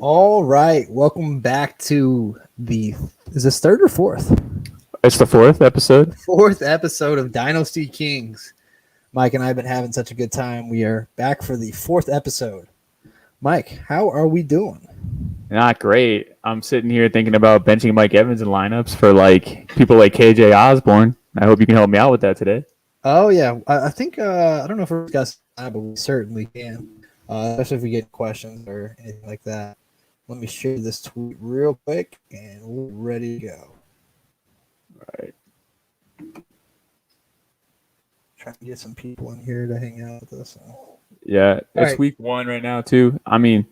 All right, welcome back to is this third or fourth? It's the fourth episode. Fourth episode of Dynasty Kings. Mike and I have been having such a good time. We are back for the fourth episode. Mike, how are we doing? Not great. I'm sitting here thinking about benching Mike Evans in lineups for like people like KJ Osborne. I hope you can help me out with that today. Oh yeah, I think I don't know if we're discussing that, but we certainly can, especially if we get questions or anything like that. Let me share this tweet real quick, and we're ready to go. All right. Trying to get some people in here to hang out with us. Yeah, it's right. week one right now too. I mean,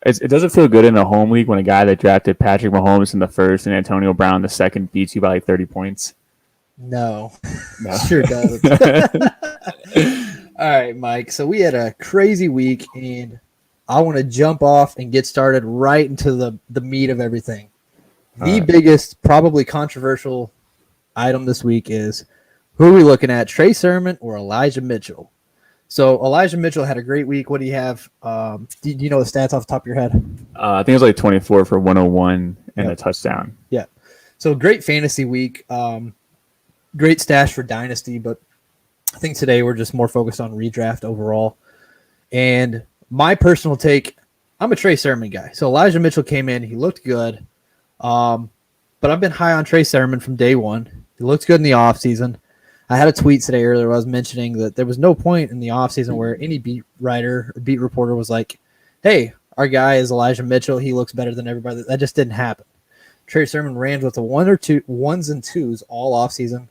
it doesn't feel good in a home league when a guy that drafted Patrick Mahomes in the first and Antonio Brown the second beats you by like 30 points. No, No. sure doesn't. All right, Mike. So we had a crazy week, and I want to jump off and get started right into the meat of everything. The biggest, probably controversial item this week is who are we looking at, Trey Sermon or Elijah Mitchell? So Elijah Mitchell had a great week. What do you have? Do you know the stats off the top of your head? I think it was like 24 for 101 and a touchdown. Yeah. So great fantasy week. Great stash for Dynasty, but I think today we're just more focused on redraft overall. And my personal take, I'm a Trey Sermon guy. So Elijah Mitchell came in. He looked good. But I've been high on Trey Sermon from day one. He looked good in the offseason. I had a tweet today earlier where I was mentioning that there was no point in the offseason where any beat writer or beat reporter was like, hey, our guy is Elijah Mitchell. He looks better than everybody. That just didn't happen. Trey Sermon ran with the ones and twos all offseason.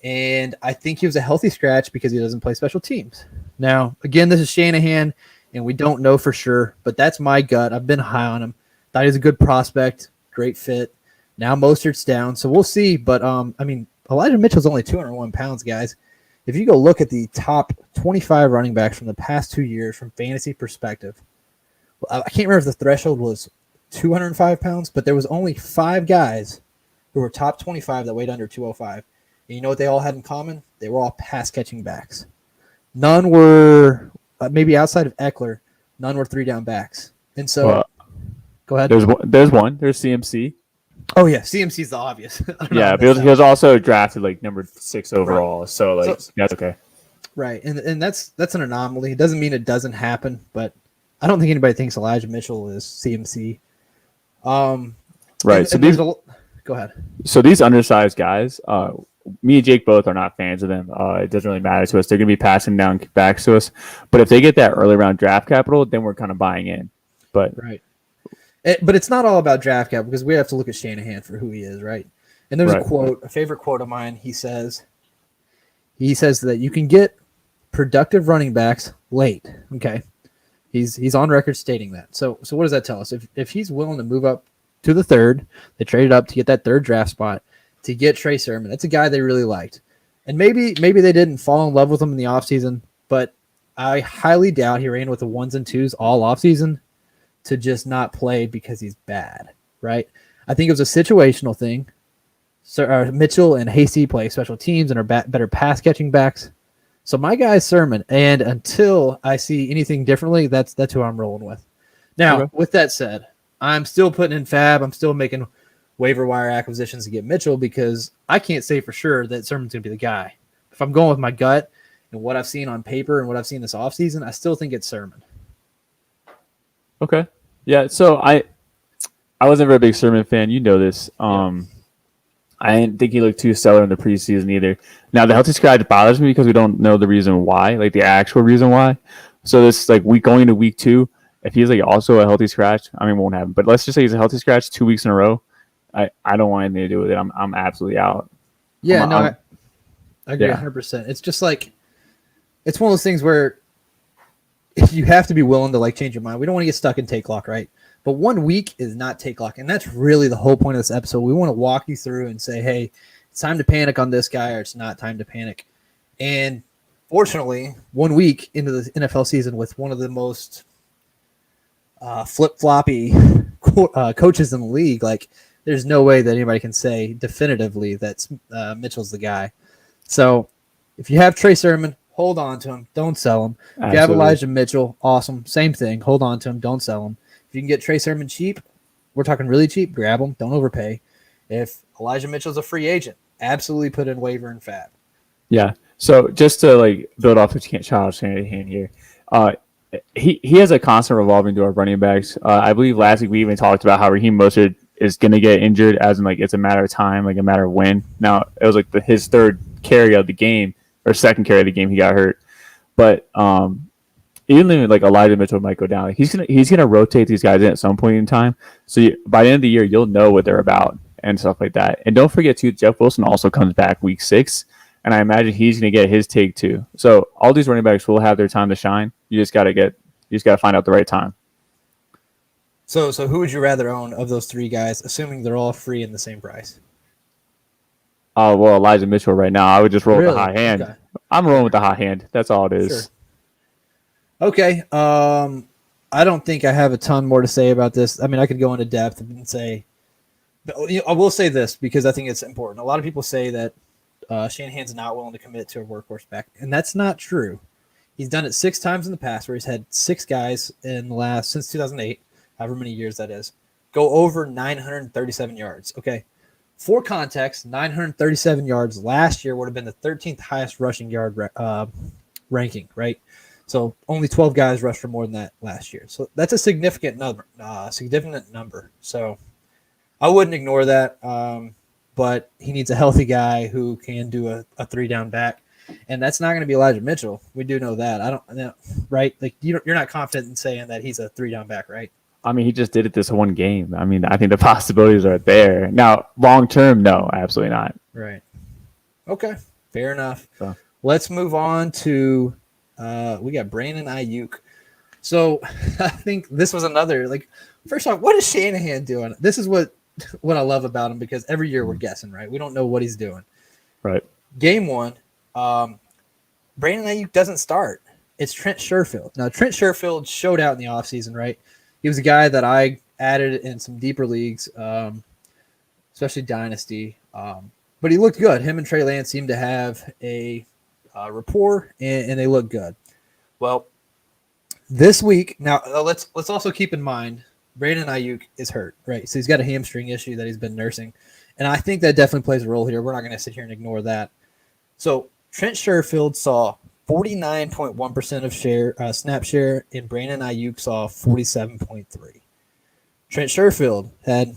And I think he was a healthy scratch because he doesn't play special teams. Now, again, this is Shanahan, and we don't know for sure, but that's my gut. I've been high on him. Thought he was a good prospect, great fit. Now Mostert's down, so we'll see. But, Elijah Mitchell's only 201 pounds, guys. If you go look at the top 25 running backs from the past 2 years from fantasy perspective, I can't remember if the threshold was 205 pounds, but there was only 5 guys who were top 25 that weighed under 205. And you know what they all had in common? They were all pass-catching backs. None were, maybe outside of Eckler, none were three-down backs. And so, go ahead. There's one. There's CMC. Oh, yeah. CMC's the obvious. Yeah, but he was also drafted like number 6 overall. Right. So that's okay. Right. And that's an anomaly. It doesn't mean it doesn't happen, but I don't think anybody thinks Elijah Mitchell is CMC. Right. Go ahead. So these undersized guys, me and Jake both are not fans of them. It doesn't really matter to us. They're going to be passing down backs to us. But if they get that early round draft capital, then we're kind of buying in. But right. But it's not all about draft capital because we have to look at Shanahan for who he is, right? And there's a favorite quote of mine. He says that you can get productive running backs late. Okay. He's on record stating that. So what does that tell us? If he's willing to move up to the third, they traded up to get that third draft spot to get Trey Sermon. That's a guy they really liked. And maybe they didn't fall in love with him in the offseason, but I highly doubt he ran with the ones and twos all offseason to just not play because he's bad, right? I think it was a situational thing. So Mitchell and Hasty play special teams and are better pass-catching backs. So my guy is Sermon, and until I see anything differently, that's who I'm rolling with. Now, With that said, I'm still putting in fab. I'm still making waiver wire acquisitions to get Mitchell because I can't say for sure that Sermon's going to be the guy. If I'm going with my gut and what I've seen on paper and what I've seen this offseason, I still think it's Sermon. Okay. Yeah, so I wasn't a very big Sermon fan. You know this. I didn't think he looked too stellar in the preseason either. Now, the healthy scratch bothers me because we don't know the reason why, like the actual reason why. So this going into week 2, if he's like also a healthy scratch, it won't happen. But let's just say he's a healthy scratch 2 weeks in a row. I don't want anything to do with it. I'm absolutely out. Yeah, I agree 100%. It's just like it's one of those things where you have to be willing to change your mind. We don't want to get stuck in take lock, right? But 1 week is not take lock, and that's really the whole point of this episode. We want to walk you through and say, hey, it's time to panic on this guy or it's not time to panic. And fortunately, 1 week into the NFL season with one of the most flip-floppy coaches in the league, there's no way that anybody can say definitively that Mitchell's the guy. So if you have Trey Sermon, hold on to him. Don't sell him. If you have Elijah Mitchell, awesome. Same thing. Hold on to him. Don't sell him. If you can get Trey Sermon cheap, we're talking really cheap, grab him. Don't overpay. If Elijah Mitchell's a free agent, absolutely put in waiver and fab. Yeah. So just to like build off of Charles Shanahan here, he has a constant revolving door of running backs. I believe last week we even talked about how Raheem Mostert is going to get injured, as in like it's a matter of time, like a matter of when. Now it was like his third carry of the game or second carry of the game, he got hurt. But even like Elijah Mitchell might go down. Like he's gonna rotate these guys in at some point in time. So by the end of the year, you'll know what they're about and stuff like that. And don't forget too, Jeff Wilson also comes back week 6, and I imagine he's gonna get his take too. So all these running backs will have their time to shine. You just gotta find out the right time. So who would you rather own of those 3 guys, assuming they're all free in the same price? Well, Elijah Mitchell right now, I would just roll with the hot hand. Okay. I'm rolling with the hot hand. That's all it is. Sure. Okay. I don't think I have a ton more to say about this. I mean, I could go into depth and say, I will say this because I think it's important. A lot of people say that Shanahan's not willing to commit to a workhorse back, and that's not true. He's done it 6 times in the past, where he's had 6 guys in the last since 2008, however many years that is, go over 937 yards. Okay. For context, 937 yards last year would have been the 13th highest rushing yard ranking, right? So only 12 guys rushed for more than that last year. So that's a significant number. So I wouldn't ignore that. But he needs a healthy guy who can do a 3-down back, and that's not going to be Elijah Mitchell. We do know that. I don't know, right? Like you're not confident in saying that he's a 3-down back, right? I mean, he just did it this one game. I mean, I think the possibilities are there. Now, long term, no, absolutely not. Right. Okay, fair enough. So. Let's move on to we got Brandon Ayuk. So I think this was another, like, first off, what is Shanahan doing? This is what I love about him, because every year we're guessing, right? We don't know what he's doing. Right. Game 1, Brandon Ayuk doesn't start. It's Trent Sherfield. Now, Trent Sherfield showed out in the offseason, right? He was a guy that I added in some deeper leagues, especially Dynasty. But he looked good. Him and Trey Lance seemed to have a rapport, and they look good. Well, this week, now let's also keep in mind, Brandon Ayuk is hurt, right? So he's got a hamstring issue that he's been nursing. And I think that definitely plays a role here. We're not going to sit here and ignore that. So Trent Sherfield saw 49.1% of snap share, and Brandon Ayuk saw 47.3. Trent Sherfield had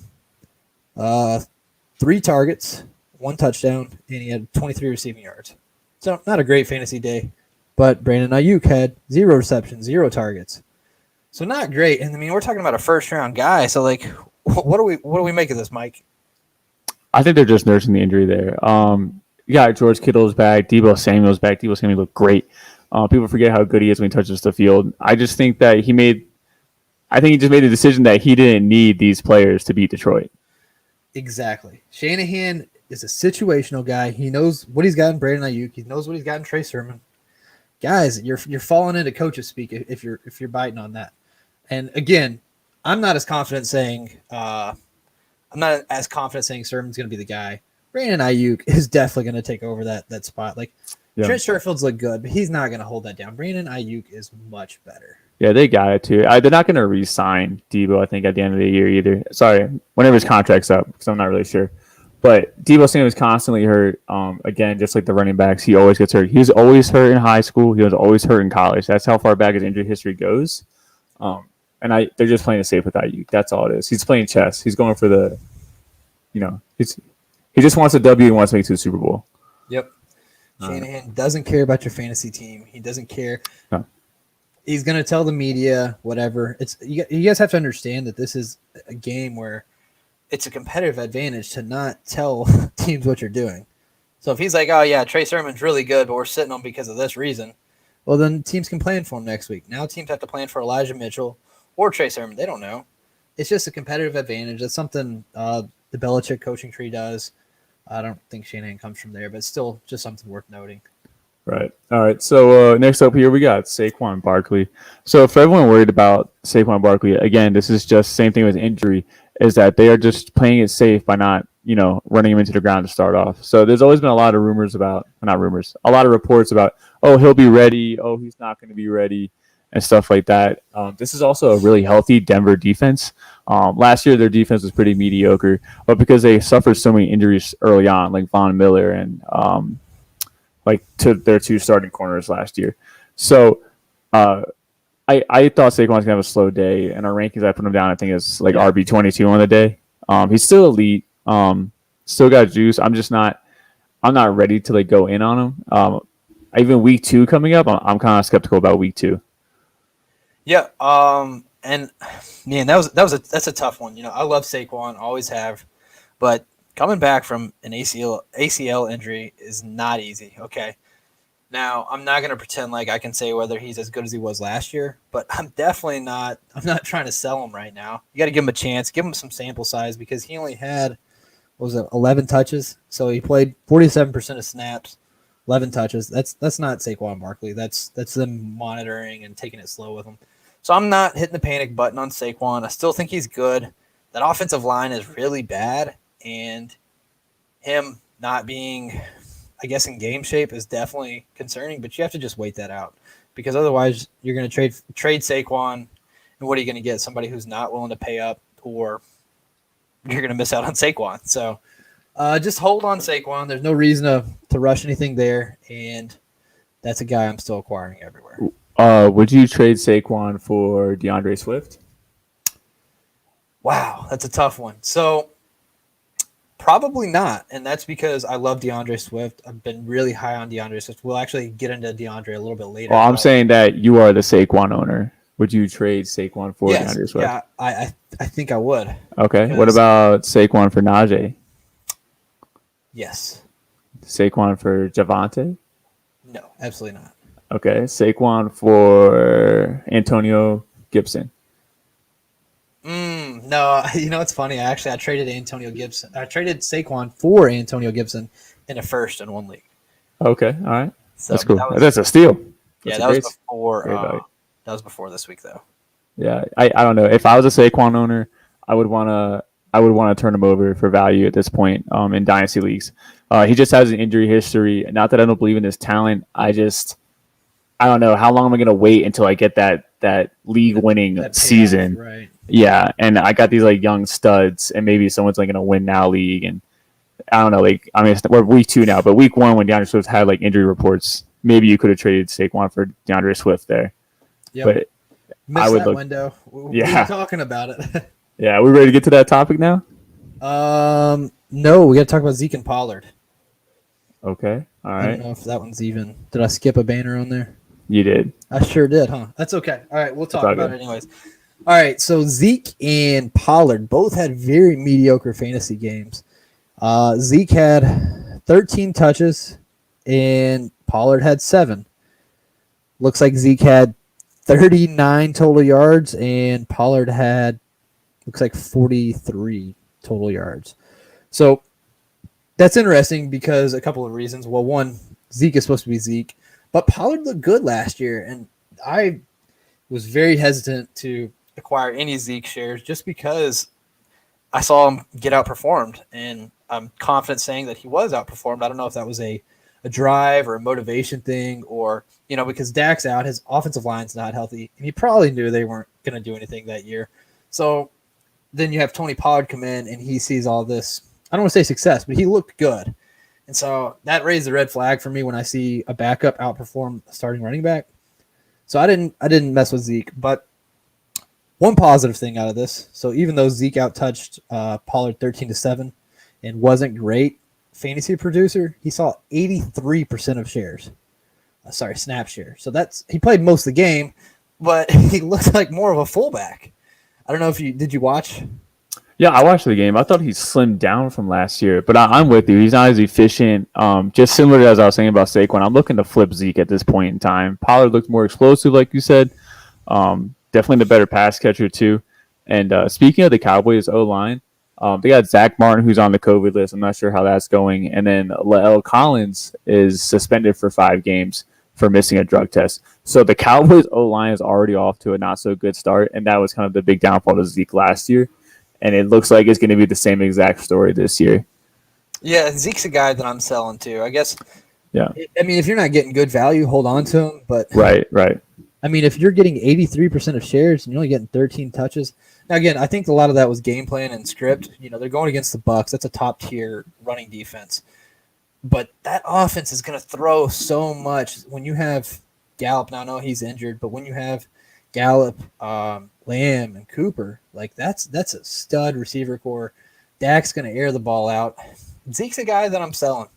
3 targets, 1 touchdown, and he had 23 receiving yards. So not a great fantasy day, but Brandon Ayuk had 0 receptions, 0 targets. So not great. And I mean, we're talking about a first-round guy. So like, what do we make of this, Mike? I think they're just nursing the injury there. You got George Kittle's back, Deebo Samuel's back. Deebo Samuel looked great. People forget how good he is when he touches the field. I just think that he just made a decision that he didn't need these players to beat Detroit. Exactly. Shanahan is a situational guy. He knows what he's got in Brandon Ayuk. He knows what he's got in Trey Sermon. Guys, you're falling into coaches speak if you're biting on that. And again, I'm not as confident saying Sermon's going to be the guy. Brandon Ayuk is definitely going to take over that spot. Like, yeah. Trent Sherfield's look good, but he's not going to hold that down. Brandon Ayuk is much better. Yeah, they got it too. They're not going to re-sign Deebo, I think, at the end of the year either. Sorry, whenever his contract's up, because I'm not really sure. But Deebo Samuel was constantly hurt. Again, just like the running backs, he always gets hurt. He was always hurt in high school. He was always hurt in college. That's how far back his injury history goes. And they're just playing it safe with Ayuk. That's all it is. He's playing chess. He's going for he just wants a W and wants to make it to the Super Bowl. Yep. Shanahan doesn't care about your fantasy team. He doesn't care. No. He's going to tell the media whatever. You guys have to understand that this is a game where it's a competitive advantage to not tell teams what you're doing. So if he's like, oh, yeah, Trey Sermon's really good, but we're sitting on because of this reason, well, then teams can plan for him next week. Now teams have to plan for Elijah Mitchell or Trey Sermon. They don't know. It's just a competitive advantage. That's something the Belichick coaching tree does. I don't think Shanahan comes from there, but it's still just something worth noting. Right. All right. So next up here, we got Saquon Barkley. So for everyone worried about Saquon Barkley, again, this is just same thing with injury, is that they are just playing it safe by not, running him into the ground to start off. So there's always been a lot of a lot of reports about, oh, he'll be ready. Oh, he's not going to be ready. and stuff like that. This is also a really healthy Denver defense. Last year, their defense was pretty mediocre, but because they suffered so many injuries early on, like Von Miller and like to their two starting corners last year. So I thought Saquon's going to have a slow day, and our rankings, I put him down, I think, is like RB22 on the day. He's still elite, still got juice. I'm not ready to like go in on him. Even week 2 coming up, I'm kind of skeptical about week 2. Yeah. And man, that's a tough one. I love Saquon, always have, but coming back from an ACL injury is not easy. Okay. Now, I'm not going to pretend like I can say whether he's as good as he was last year, but I'm not trying to sell him right now. You got to give him a chance, give him some sample size, because he only had, 11 touches. So he played 47% of snaps, 11 touches. That's not Saquon Barkley. That's them monitoring and taking it slow with him. So I'm not hitting the panic button on Saquon. I still think he's good. That offensive line is really bad, and him not being, I guess, in game shape is definitely concerning, but you have to just wait that out, because otherwise you're going to trade Saquon, and what are you going to get? Somebody who's not willing to pay up, or you're going to miss out on Saquon. So just hold on Saquon. There's no reason to rush anything there, and that's a guy I'm still acquiring everywhere. Would you trade Saquon for DeAndre Swift? Wow, that's a tough one. So probably not, and that's because I love DeAndre Swift. I've been really high on DeAndre Swift. We'll actually get into DeAndre a little bit later. Well, I'm saying that you are the Saquon owner. Would you trade Saquon for DeAndre Swift? Yeah, I think I would. Okay. What about Saquon for Najee? Yes. Saquon for Javante? No, absolutely not. Okay. Saquon for Antonio Gibson? No, it's funny. I traded Antonio Gibson. I traded Saquon for Antonio Gibson in a first in one league. Okay, all right, So that's cool. That's a steal. That was before. That was before this week, though. Yeah, I don't know. If I was a Saquon owner, I would want to turn him over for value at this point in dynasty leagues. He just has an injury history. Not that I don't believe in his talent. I don't know how long am I going to wait until I get that league winning season. Right. Yeah, and I got these like young studs, and maybe someone's like gonna win now league, and I don't know. Like, I mean, we're week 2 now, but week 1 when DeAndre Swift had like injury reports, maybe you could have traded Saquon for DeAndre Swift there. Yeah, but I would window. We were talking about it. Yeah, are we ready to get to that topic now? No, we got to talk about Zeke and Pollard. Okay, all right. I don't know if that one's even. Did I skip a banner on there? You did. I sure did, huh? That's okay. All right, we'll talk about it anyways. All right, so Zeke and Pollard both had very mediocre fantasy games. Zeke had 13 touches, and Pollard had 7. Looks like Zeke had 39 total yards, and Pollard had, looks like 43 total yards. So that's interesting because a couple of reasons. Well, one, Zeke is supposed to be Zeke, but Pollard looked good last year, and I was very hesitant to acquire any Zeke shares just because I saw him get outperformed, and I'm confident saying that he was outperformed. I don't know if that was a drive or a motivation thing, or because Dak's out, his offensive line's not healthy, and he probably knew they weren't going to do anything that year. So then you have Tony Pollard come in, and he sees all this, I don't want to say success, but he looked good. And so that raised the red flag for me when I see a backup outperform a starting running back. So I didn't mess with Zeke, but one positive thing out of this. So even though Zeke outtouched Pollard 13-7 and wasn't great fantasy producer, he saw 83% of shares. Snap share. So he played most of the game, but he looked like more of a fullback. I don't know if did you watch? Yeah, I watched the game. I thought he slimmed down from last year, but I'm with you. He's not as efficient. Just similar to as I was saying about Saquon, I'm looking to flip Zeke at this point in time. Pollard looked more explosive, like you said. Definitely the better pass catcher too. And speaking of the Cowboys O-line, they got Zach Martin, who's on the COVID list. I'm not sure how that's going. And then Lael Collins is suspended for 5 games for missing a drug test. So the Cowboys O-line is already off to a not so good start, and that was kind of the big downfall to Zeke last year. And it looks like it's going to be the same exact story this year. Yeah, Zeke's a guy that I'm selling to. I guess. Yeah. I mean, if you're not getting good value, hold on to him. But right. I mean, if you're getting 83% of shares and you're only getting 13 touches, now again, I think a lot of that was game plan and script. They're going against the Bucks. That's a top tier running defense, but that offense is going to throw so much when you have Gallup. Now, I know he's injured, but when you have Gallup, Lamb, and Cooper, like that's a stud receiver core. Dak's going to air the ball out. Zeke's a guy that I'm selling.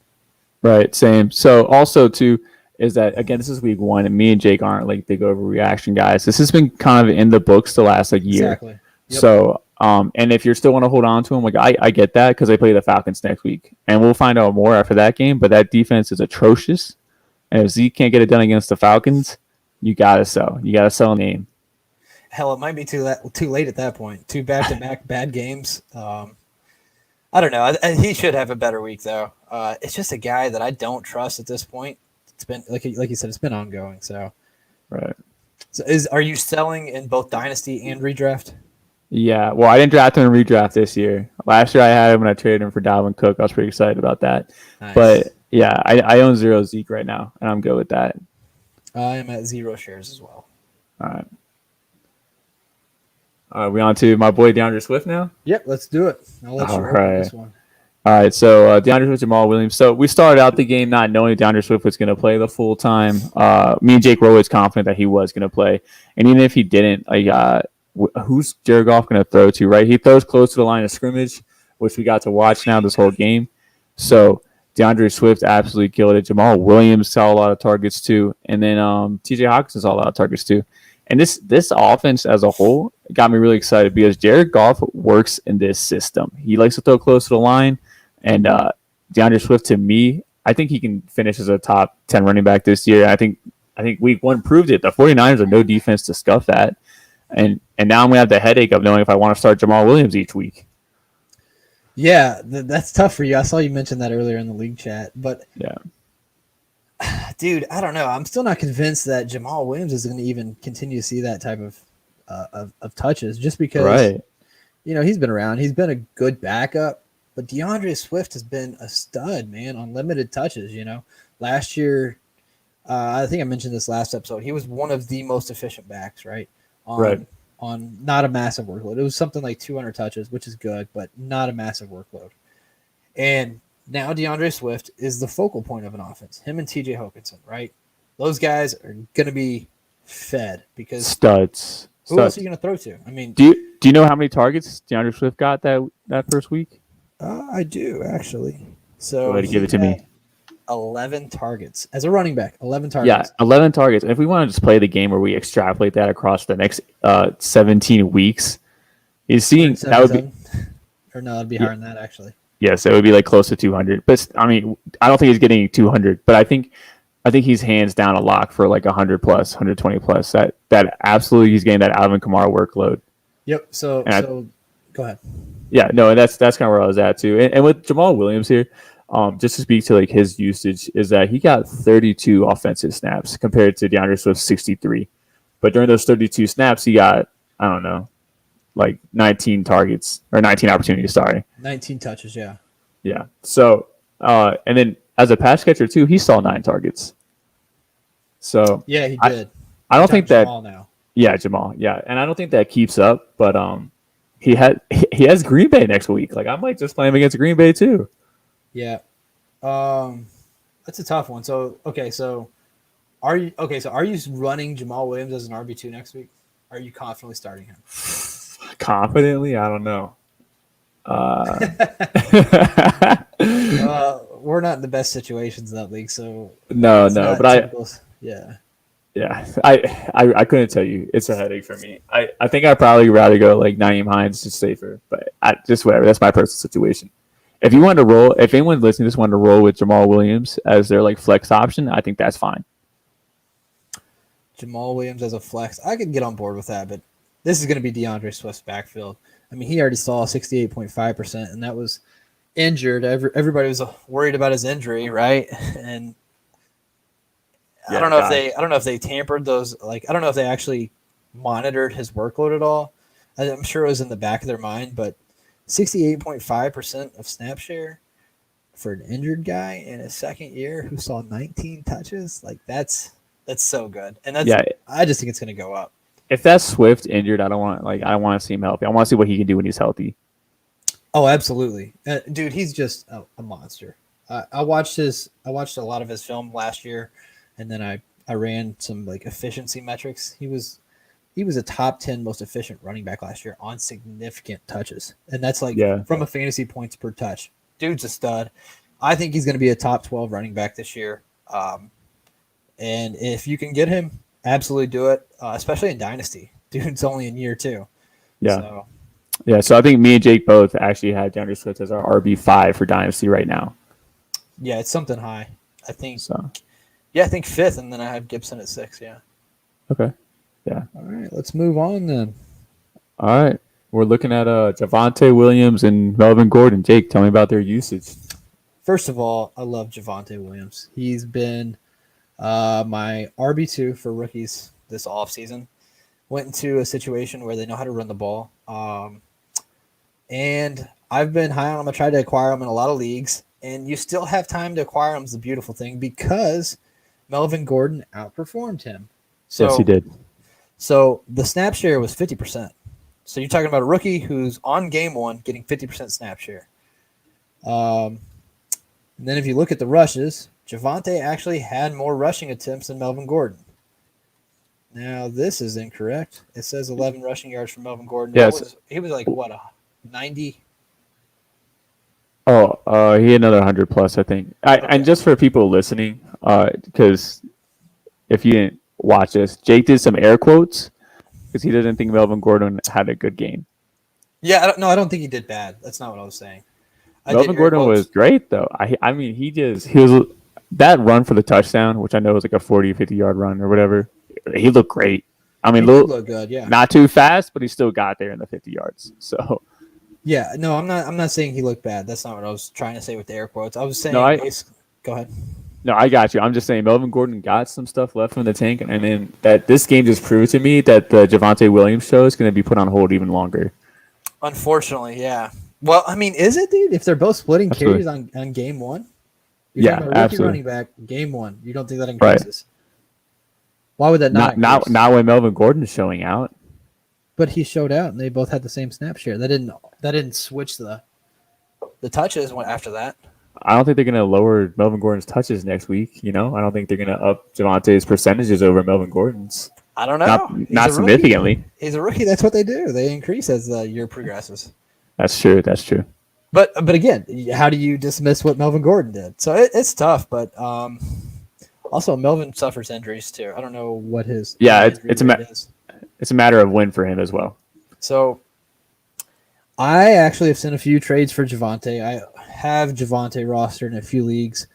Right, same. So also too is that again this is week 1 and me and Jake aren't like big overreaction guys. This has been kind of in the books the last like year. Exactly. Yep. So and if you're still want to hold on to him, like I get that because they play the Falcons next week and we'll find out more after that game. But that defense is atrocious, and if Zeke can't get it done against the Falcons, you gotta sell. You gotta sell a name. Hell, it might be too late at that point. 2 back-to-back bad games. I don't know. He should have a better week though. It's just a guy that I don't trust at this point. It's been like you said, it's been ongoing. So, right. So are you selling in both dynasty and redraft? Yeah. Well, I didn't draft him in redraft this year. Last year I had him when I traded him for Dalvin Cook. I was pretty excited about that. Nice. But yeah, I own 0 Zeke right now, and I'm good with that. I am at 0 shares as well. All right. We on to my boy DeAndre Swift now? Yep, let's do it. I'll let you open this one. All right, so DeAndre Swift, Jamal Williams. So we started out the game not knowing DeAndre Swift was going to play the full time. Me and Jake were always confident that he was going to play. And even if he didn't, who's Jared Goff going to throw to, right? He throws close to the line of scrimmage, which we got to watch now this whole game. So DeAndre Swift absolutely killed it. Jamal Williams saw a lot of targets too. And then TJ Hawkinson saw a lot of targets too. And this offense as a whole got me really excited because Jared Goff works in this system. He likes to throw close to the line. And DeAndre Swift, to me, I think he can finish as a top 10 running back this year. I think week 1 proved it. The 49ers are no defense to scuff that. And now I'm going to have the headache of knowing if I want to start Jamal Williams each week. Yeah, that's tough for you. I saw you mention that earlier in the league chat. But, yeah, dude, I don't know. I'm still not convinced that Jamal Williams is going to even continue to see that type of touches just because, right. He's been around. He's been a good backup. But DeAndre Swift has been a stud, man, on limited touches. Last year, I think I mentioned this last episode. He was one of the most efficient backs, right? On not a massive workload. It was something like 200 touches, which is good, but not a massive workload. And now DeAndre Swift is the focal point of an offense. Him and TJ Hawkinson, right? Those guys are going to be fed because studs. Who else are you going to throw to? I mean, do you know how many targets DeAndre Swift got that first week? I do, actually. So go ahead and give it to me. 11 targets as a running back. 11 targets. Yeah, 11 targets. And if we want to just play the game where we extrapolate that across the next 17 weeks, is seeing that would be, or no, it'd be higher than that actually. Yes, it would be like close to 200. But I mean, I don't think he's getting 200. But I think he's hands down a lock for like 100 plus, 120 plus. That absolutely he's getting that Alvin Kamara workload. Yep. So go ahead. Yeah, no, and that's kind of where I was at too. And with Jamal Williams here, just to speak to like his usage, is that he got 32 offensive snaps compared to DeAndre Swift's 63. But during those 32 snaps, he got, I don't know, like 19 targets or 19 opportunities. Sorry, 19 touches. Yeah. Yeah. So, and then as a pass catcher too, he saw 9 targets. So yeah, he did. I don't think that. Jamal now. Yeah, Jamal. Yeah, and I don't think that keeps up, but he has Green Bay next week. Like I might just play him against Green Bay too. Yeah, that's a tough one. So are you running Jamal Williams as an RB2 next week? Are you confidently starting him? Confidently, I don't know. We're not in the best situations in that league, so no, but typical. Yeah. Yeah, I couldn't tell you. It's a headache for me. I think I'd probably rather go like Naeem Hines, just safer. But just whatever. That's my personal situation. If you wanted to roll, if anyone listening just wanted to roll with Jamal Williams as their like flex option, I think that's fine. Jamal Williams as a flex, I could get on board with that. But this is going to be DeAndre Swift's backfield. I mean, he already saw 68.5%, and that was injured. Everybody was worried about his injury, right? And I don't know if they tampered those. Like, I don't know if they actually monitored his workload at all. I'm sure it was in the back of their mind, but 68.5% of snap share for an injured guy in his second year who saw 19 touches, like that's so good. And that's I just think it's going to go up. If that's Swift injured, I don't want to see him healthy. I want to see what he can do when he's healthy. Oh, absolutely, dude. He's just a monster. I watched a lot of his film last year, and then I ran some like efficiency metrics. He was a top 10 most efficient running back last year on significant touches, and that's like from a fantasy points per touch. Dude's a stud. I think he's going to be a top 12 running back this year. And if you can get him, absolutely do it, especially in Dynasty. Dude's only in year 2. Yeah. So I think me and Jake both actually have DeAndre Swift as our RB5 for Dynasty right now. Yeah, it's something high. I think. So. Yeah, I think 5th, and then I have Gibson at 6. Yeah. Okay. Yeah. All right, let's move on then. All right. We're looking at Javonte Williams and Melvin Gordon. Jake, tell me about their usage. First of all, I love Javonte Williams. He's been my RB2 for rookies this offseason. Went into a situation where they know how to run the ball. And I've been high on him. I tried to acquire him in a lot of leagues. And you still have time to acquire him is the beautiful thing because Melvin Gordon outperformed him. So, yes, he did. So the snap share was 50%. So you're talking about a rookie who's on game 1 getting 50% snap share. And then if you look at the rushes, Javonte actually had more rushing attempts than Melvin Gordon. Now, this is incorrect. It says 11 rushing yards for Melvin Gordon. Yes. He was like, what, 90? Oh, he had another 100 plus, I think. And just for people listening, because if you didn't watch this, Jake did some air quotes because he didn't think Melvin Gordon had a good game. Yeah, I don't think he did bad. That's not what I was saying. Melvin Gordon was great, though. I mean, he was that run for the touchdown, which I know was like a 40, 50-yard run or whatever. He looked great. I mean, he looked good, yeah. Not too fast, but he still got there in the 50 yards. So, yeah, no, I'm not saying he looked bad. That's not what I was trying to say with the air quotes. I was saying, go ahead. No, I got you. I'm just saying Melvin Gordon got some stuff left in the tank, and then that this game just proved to me that the Javonte Williams show is going to be put on hold even longer. Unfortunately, yeah. Well, I mean, is it, dude? If they're both splitting carries on game 1? You're talking about rookie absolutely. Running back, game 1. You don't think that increases? Right. Why would that not? Not when Melvin Gordon is showing out. But he showed out, and they both had the same snap share. That didn't switch the touches after that. I don't think they're going to lower Melvin Gordon's touches next week. I don't think they're going to up Javonte's percentages over Melvin Gordon's. I don't know. Not significantly. He's a rookie. That's what they do. They increase as the year progresses. That's true. But again, how do you dismiss what Melvin Gordon did? So it's tough. But also Melvin suffers injuries too. I don't know what his it's a matter of win for him as well. So I actually have sent a few trades for Javonte. I have Javonte rostered in a few leagues.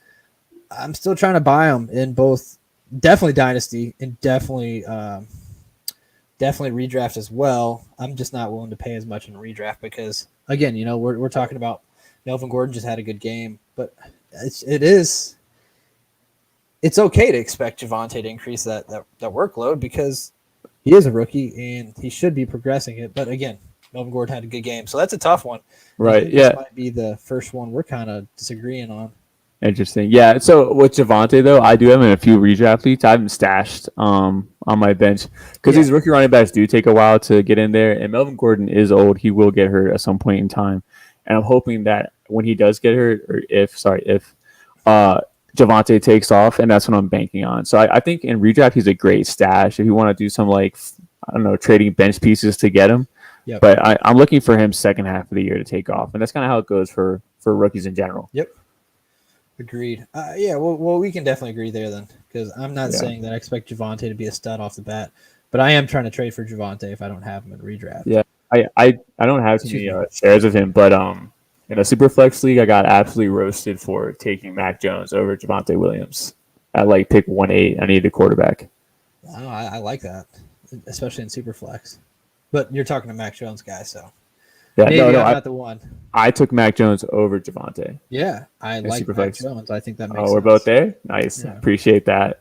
I'm still trying to buy him in both, definitely Dynasty and definitely redraft as well. I'm just not willing to pay as much in redraft because, again, we're talking about Melvin Gordon just had a good game, but it's okay to expect Javonte to increase that workload because he is a rookie and he should be progressing it. But again, Melvin Gordon had a good game, so that's a tough one. Right? This might be the first one we're kind of disagreeing on. Interesting. Yeah. So with Javonte, though, I do have him in a few redraft leagues. I have him stashed on my bench because these rookie running backs do take a while to get in there. And Melvin Gordon is old; he will get hurt at some point in time. And I'm hoping that when he does get hurt, or if Javonte takes off, and that's what I'm banking on. So I think in redraft he's a great stash if you want to do some trading bench pieces to get him. Yep. But I'm looking for him second half of the year to take off, and that's kind of how it goes for rookies in general. Yep. Agreed. Well, we can definitely agree there then, because I'm not saying that I expect Javonte to be a stud off the bat, but I am trying to trade for Javonte if I don't have him in redraft. Yeah, I don't have too many shares of him, but in a super flex league, I got absolutely roasted for taking Mac Jones over Javonte Williams at pick 1-8. I needed a quarterback. Oh, I like that, especially in super flex. But you're talking to Mac Jones guy, so maybe I'm not the one. I took Mac Jones over Javonte. Yeah, I like Mac Jones. I think that makes sense. We're both there? Nice. Yeah. Appreciate that.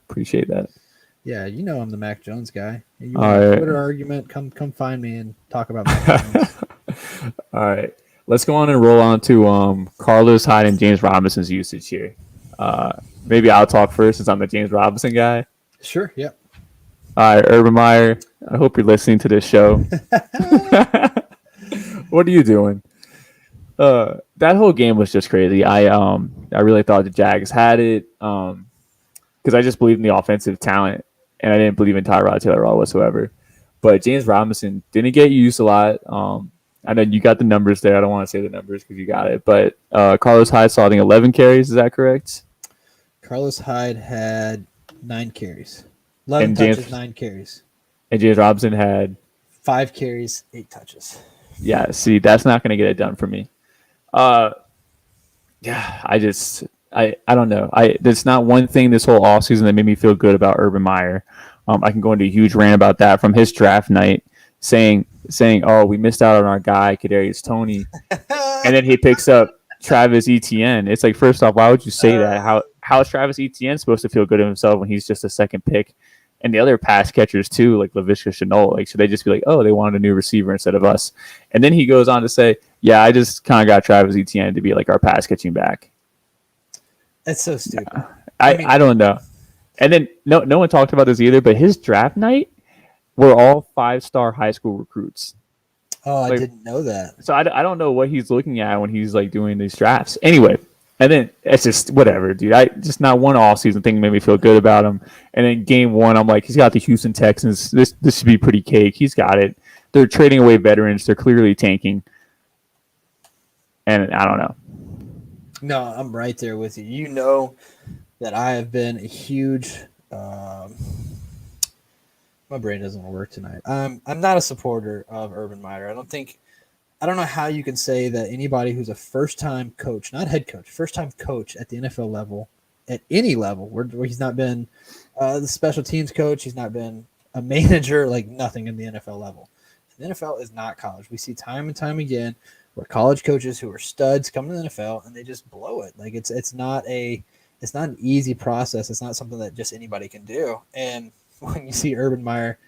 Yeah, I'm the Mac Jones guy. You want a Twitter argument, come find me and talk about Mac Jones. All right. Let's go on and roll on to Carlos Hyde and James Robinson's usage here. Maybe I'll talk first since I'm the James Robinson guy. Sure, yep. All right, Urban Meyer, I hope you're listening to this show. What are you doing? That whole game was just crazy. I really thought the Jags had it. Because I just believed in the offensive talent, and I didn't believe in Tyrod Taylor at all whatsoever. But James Robinson didn't get used a lot. I know you got the numbers there. I don't want to say the numbers because you got it. But Carlos Hyde saw, I think, 11 carries. Is that correct? Carlos Hyde had 9 carries. 11 And touches, James 9 carries. and James Robinson had 5 carries, 8 touches. yeah. See, that's not going to get it done for me. Uh, yeah, I don't know. There's not one thing this whole offseason that made me feel good about Urban Meyer. I can go into a huge rant about that from his draft night, saying, "Oh, we missed out on our guy Kadarius Toney," and then he picks up Travis Etienne. It's like, first off, why would you say that? How is Travis Etienne supposed to feel good of himself when he's just a second pick? And the other pass catchers too, like Laviska Shenault, like should they just be like, oh, they wanted a new receiver instead of us? And then he goes on to say, yeah, I just kind of got Travis Etienne to be like our pass catching back. That's so stupid. I don't know. And then no one talked about this either, but his draft night were all 5-star high school recruits. Oh, I didn't know that. So I don't know what he's looking at when he's like doing these drafts. Anyway, and then it's just whatever, dude. I just not one off-season thing made me feel good about him. And then game one, I'm like, he's got the Houston Texans. This should be pretty cake. He's got it. They're trading away veterans. They're clearly tanking. And I don't know. No, I'm right there with you. You know that I have been a huge. My brain doesn't work tonight. I'm not a supporter of Urban Meyer. I don't know how you can say that anybody who's a first-time coach, not head coach, first-time coach at the NFL level, at any level, where he's not been the special teams coach, he's not been a manager, like nothing in the NFL level. The NFL is not college. We see time and time again where college coaches who are studs come to the NFL and they just blow it. Like it's not an easy process. It's not something that just anybody can do. And when you see Urban Meyer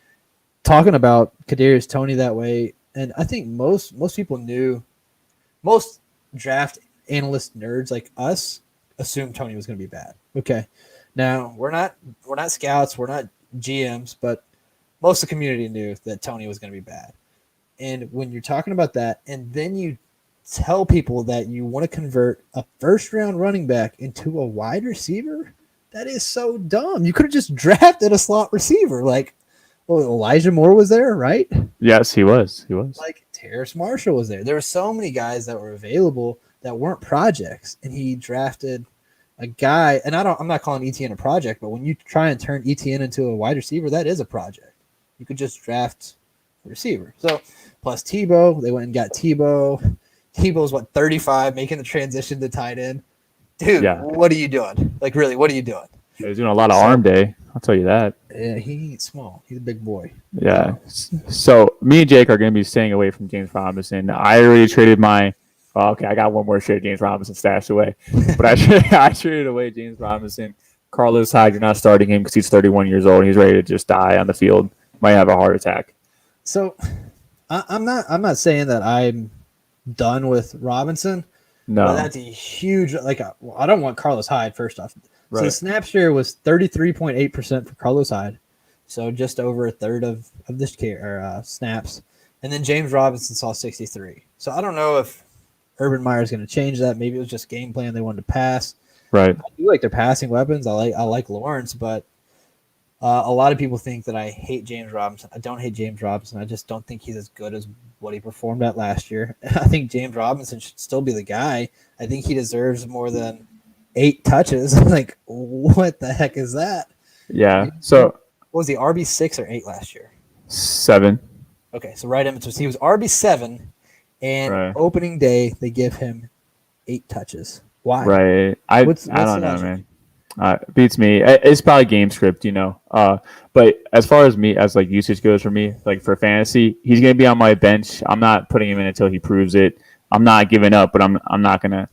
talking about Kadarius Toney that way, and I think most people knew, most draft analyst nerds like us assumed Toney was going to be bad. Okay, now we're not scouts, we're not GMs, but most of the community knew that Toney was going to be bad. And when you're talking about that, and then you tell people that you want to convert a first-round running back into a wide receiver, that is so dumb. You could have just drafted a slot receiver. Like, well, Elijah Moore was there, right? Yes, he was. Like, Terrace Marshall was there. There were so many guys that were available that weren't projects, and he drafted a guy. And I'm not calling ETN a project, but when you try and turn ETN into a wide receiver, that is a project. You could just draft a receiver. So, plus Tebow, they went and got Tebow. Tebow's 35, making the transition to tight end. Dude, What are you doing? Like, really, what are you doing? He's doing a lot of arm day. I'll tell you that. Yeah, he ain't small. He's a big boy. Yeah. So me and Jake are going to be staying away from James Robinson. I already traded my okay, I got one more share of James Robinson stashed away. But I traded away James Robinson. Carlos Hyde, you're not starting him because he's 31 years old. He's ready to just die on the field. Might have a heart attack. So I'm not saying that I'm done with Robinson. No. But that's a huge, I don't want Carlos Hyde, first off. Right. So the snap share was 33.8% for Carlos Hyde. So just over a third of this snaps. And then James Robinson saw 63. So I don't know if Urban Meyer is going to change that. Maybe it was just game plan they wanted to pass. Right. I do like their passing weapons. I like Lawrence, but a lot of people think that I hate James Robinson. I don't hate James Robinson. I just don't think he's as good as what he performed at last year. I think James Robinson should still be the guy. I think he deserves more than 8 touches. Like, what the heck is that? Yeah. So what was he, RB6 or 8 last year? 7. Okay, so right in between. So he was RB7, and opening day they give him 8 touches. Why? Right. I don't know, man. Beats me. It's probably game script, But as far as me, as like usage goes for me, like for fantasy, he's gonna be on my bench. I'm not putting him in until he proves it. I'm not giving up, but I'm not gonna.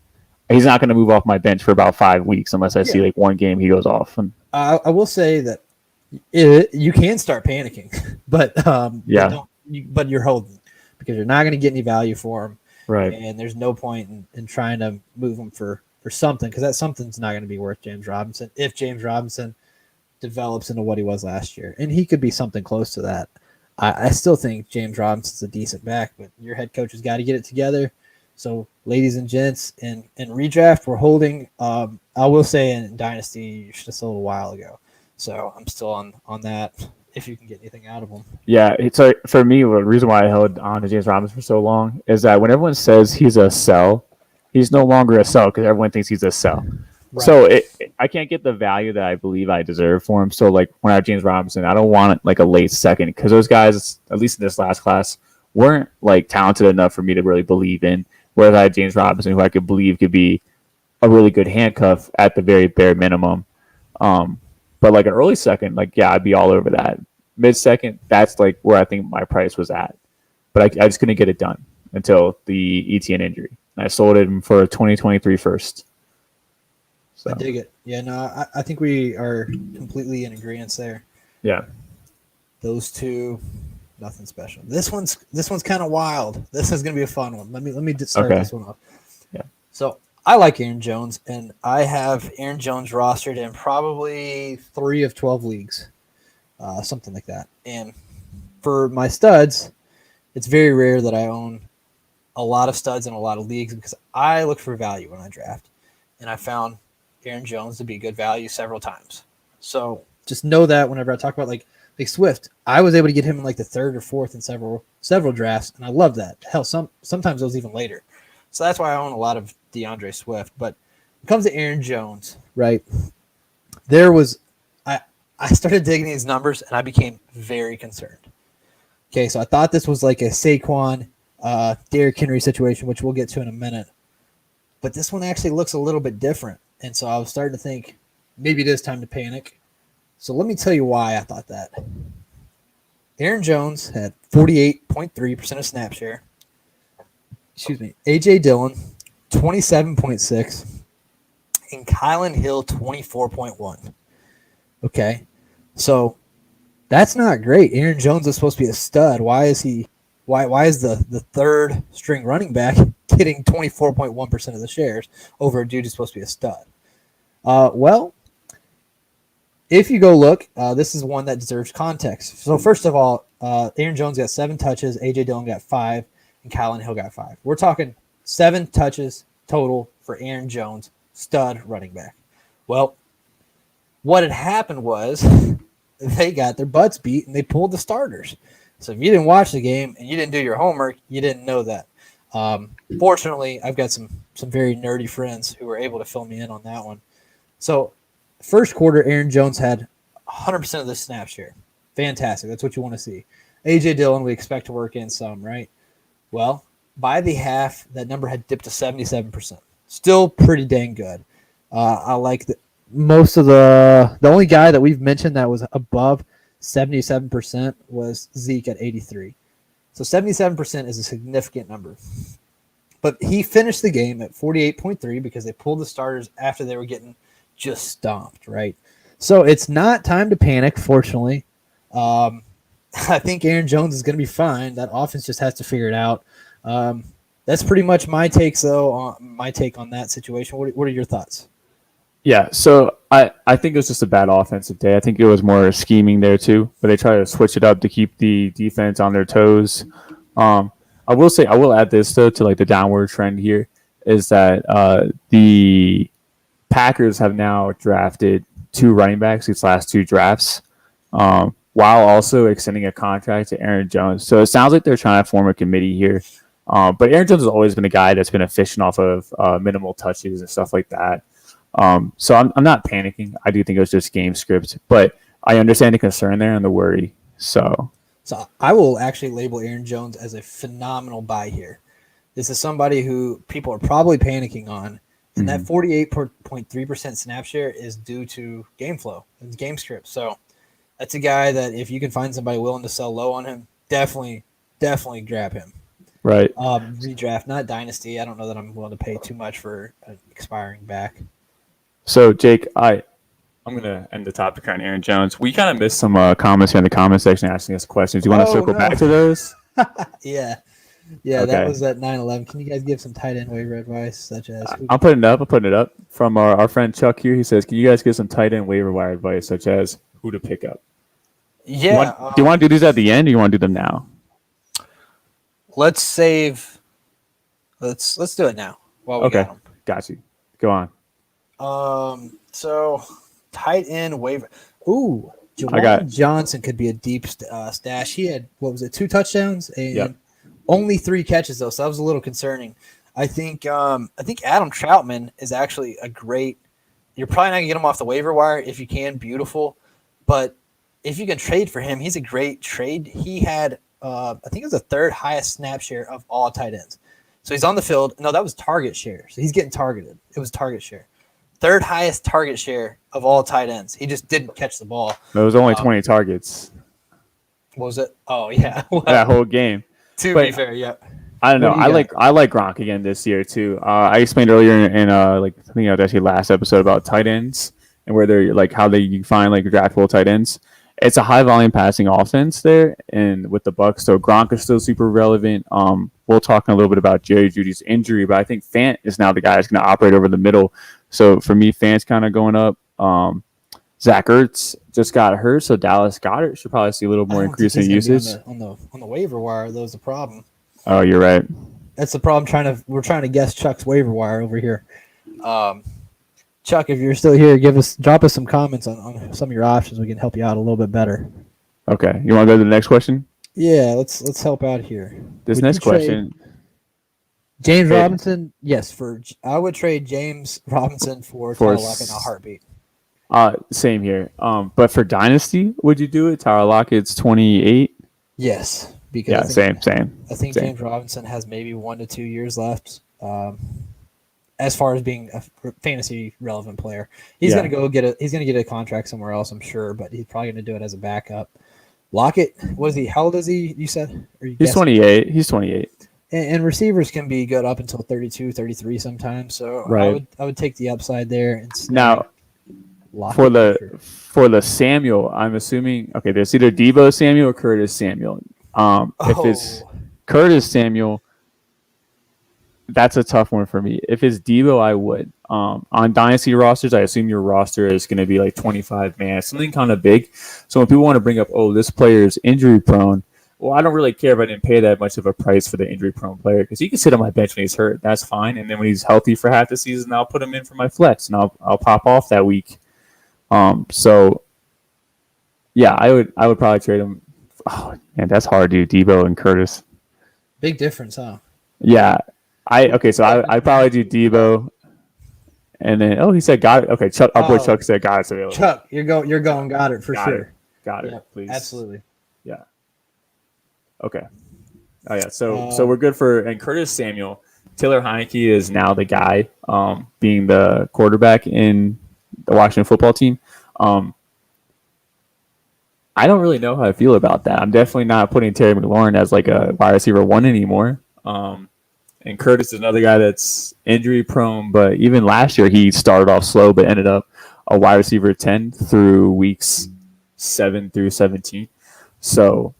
He's not gonna move off my bench for about 5 weeks unless I see like one game he goes off. And I will say that you can start panicking, but but you're holding because you're not gonna get any value for him, right? And there's no point in trying to move him for something because that something's not going to be worth James Robinson. If James Robinson develops into what he was last year, and he could be something close to that. I still think James Robinson's a decent back, but your head coach has got to get it together. So, ladies and gents, in redraft, we're holding. I will say in Dynasty, you should have sold a while ago. So I'm still on that. If you can get anything out of them. Yeah, it's for me. The reason why I held on to James Robinson for so long is that when everyone says he's a sell, he's no longer a sell because everyone thinks he's a sell. Right. So I can't get the value that I believe I deserve for him. So like when I have James Robinson, I don't want like a late second because those guys, at least in this last class, weren't like talented enough for me to really believe in. Whereas I had James Robinson, who I could believe could be a really good handcuff at the very bare minimum. But like an early second, like yeah, I'd be all over that. Mid second, that's like where I think my price was at. But I just couldn't get it done until the ETN injury. I sold it for a 2023 first. So. I dig it. Yeah, no, I think we are completely in agreement there. Yeah. Those two, nothing special. This one's kind of wild. This is gonna be a fun one. Let me start this one off. Yeah. So I like Aaron Jones, and I have Aaron Jones rostered in probably 3 of 12 leagues, something like that. And for my studs, it's very rare that I own a lot of studs in a lot of leagues because I look for value when I draft, and I found Aaron Jones to be good value several times. So just know that whenever I talk about like Swift, I was able to get him in like the 3rd or 4th in several drafts, and I love that. Hell, sometimes those even later. So that's why I own a lot of DeAndre Swift. But when it comes to Aaron Jones, right? I started digging these numbers and I became very concerned. Okay, so I thought this was like a Saquon, Derrick Henry situation, which we'll get to in a minute. But this one actually looks a little bit different. And so I was starting to think maybe it is time to panic. So let me tell you why I thought that. Aaron Jones had 48.3% of snap share. Excuse me. A.J. Dillon, 27.6%. And Kylan Hill, 24.1%. Okay. So that's not great. Aaron Jones is supposed to be a stud. Why is the 3rd string running back getting 24.1% of the shares over a dude who's supposed to be a stud? Well, if you go look, this is one that deserves context. So first of all, Aaron Jones got 7 touches, A.J. Dillon got 5, and Kylan Hill got 5. We're talking 7 touches total for Aaron Jones, stud running back. Well, what had happened was they got their butts beat and they pulled the starters. So if you didn't watch the game and you didn't do your homework, you didn't know that. Fortunately, I've got some very nerdy friends who were able to fill me in on that one. So first quarter, Aaron Jones had 100% of the snap share. Fantastic. That's what you want to see. A.J. Dillon, we expect to work in some, right? Well, by the half, that number had dipped to 77%. Still pretty dang good. I like most of the only guy that we've mentioned that was above 77% was Zeke at 83. So 77% is a significant number. But he finished the game at 48.3 because they pulled the starters after they were getting just stomped, right? So it's not time to panic, fortunately. I think Aaron Jones is going to be fine. That offense just has to figure it out. That's pretty much my take, though. My take on that situation. What are your thoughts? Yeah, so I think it was just a bad offensive day. I think it was more scheming there too, but they try to switch it up to keep the defense on their toes. I will add this though to like the downward trend here is that the Packers have now drafted 2 running backs these last 2 drafts, while also extending a contract to Aaron Jones. So it sounds like they're trying to form a committee here. But Aaron Jones has always been a guy that's been efficient off of minimal touches and stuff like that. So I'm not panicking. I do think it was just game script, but I understand the concern there and the worry. So I will actually label Aaron Jones as a phenomenal buy here. This is somebody who people are probably panicking on, and that 48.3% snap share is due to game flow and game script. So that's a guy that if you can find somebody willing to sell low on him, definitely grab him. Right. Redraft, not dynasty. I don't know that I'm willing to pay too much for an expiring back. So, Jake, I'm going to end the topic on Aaron Jones. We kind of missed some comments here in the comment section asking us questions. Do you want to circle back to those? Yeah, okay. That was at 9/11. Can you guys give some tight end waiver advice, such as? I'm putting it up from our friend Chuck here. He says, can you guys give some tight end waiver wire advice, such as who to pick up. Yeah. Do you want to do these at the end, or you want to do them now? Let's save. Let's do it now while we got them. Got you. Go on. So tight end waiver. Ooh, Jawan Johnson could be a deep stash. He had 2 touchdowns and only 3 catches though, so that was a little concerning. I think Adam Troutman is actually a great. You're probably not gonna get him off the waiver wire if you can. Beautiful, but if you can trade for him, he's a great trade. He had I think it was the 3rd highest snap share of all tight ends. So he's on the field. No, that was target share. So he's getting targeted. It was target share. 3rd highest target share of all tight ends. He just didn't catch the ball. It was only 20 targets. What was it? Oh, yeah. Well, that whole game. To be fair, yeah. I don't know. I like Gronk again this year too. I explained earlier in I think it was actually last episode about tight ends and where they're like how you find like draftable tight ends. It's a high volume passing offense there, and with the Bucks, so Gronk is still super relevant. We'll talk a little bit about Jerry Jeudy's injury, but I think Fant is now the guy that's going to operate over the middle. So for me, Fant's kind of going up. Zach Ertz just got hurt, so Dallas Goedert should probably see a little more increase in usage on the waiver wire. That was the problem. Oh, you're right. That's the problem. We're trying to guess Chuck's waiver wire over here. Chuck, if you're still here, drop us some comments on some of your options. We can help you out a little bit better. Okay, you want to go to the next question? Yeah, let's help out here. This next question, James Robinson. Yes, I would trade James Robinson for Tyler Lockett in a heartbeat. Same here. But for Dynasty, would you do it? Tyler Lockett's 28. Yes, because same. I think James Robinson has maybe 1 to 2 years left. As far as being a fantasy relevant player, he's going to get a contract somewhere else, I'm sure, but he's probably going to do it as a backup. Lockett, how old is he? You said he's 28. He's 28. And receivers can be good up until 32, 33 sometimes. So right. I would take the upside there. And now for the Samuel, I'm assuming there's either Deebo Samuel or Curtis Samuel. If it's Curtis Samuel, that's a tough one for me. If it's Deebo, I would. On Dynasty rosters, I assume your roster is going to be like 25 man, something kind of big. So when people want to bring up, this player is injury prone, well, I don't really care if I didn't pay that much of a price for the injury prone player because he can sit on my bench when he's hurt. That's fine. And then when he's healthy for half the season, I'll put him in for my flex and I'll pop off that week. So yeah, I would probably trade him. Oh man, that's hard, dude. Deebo and Curtis. Big difference, huh? Yeah. I probably do Deebo, and then he said got it. Okay, Chuck. Our boy Chuck said got it. Available. Chuck, you're going got it for sure. Got it, please. Absolutely. Yeah. Okay. Oh yeah. So we're good for and Curtis Samuel. Taylor Heineke is now the guy, being the quarterback in the Washington football team. I don't really know how I feel about that. I'm definitely not putting Terry McLaurin as like a wide receiver 1 anymore. And Curtis is another guy that's injury prone, but even last year he started off slow, but ended up a wide receiver 10 through weeks 7 through 17. So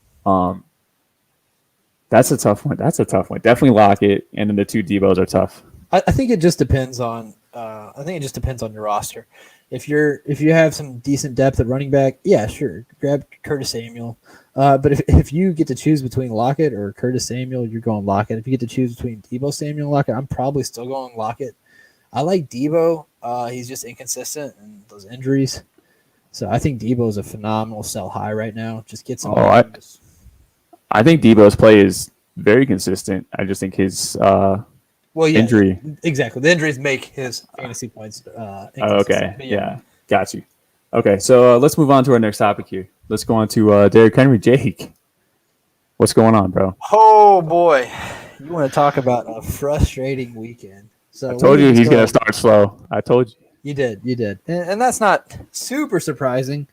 that's a tough one. Definitely Lockett, and then the 2 Deebos are tough. I think it just depends on. Your roster. If you have some decent depth at running back, yeah, sure, grab Curtis Samuel. But if you get to choose between Lockett or Curtis Samuel, you're going Lockett. If you get to choose between Deebo Samuel and Lockett, I'm probably still going Lockett. I like Deebo. He's just inconsistent and those injuries. So I think Deebo is a phenomenal sell high right now. Just get some. I think Deebo's play is very consistent. I just think his injury. Exactly. The injuries make his fantasy points. Okay. Yeah. Got you. Okay. So let's move on to our next topic here. Let's go on to Derrick Henry. Jake, what's going on, bro? Oh boy, you want to talk about a frustrating weekend? So I told you he's gonna start slow. I told you. You did, and that's not super surprising.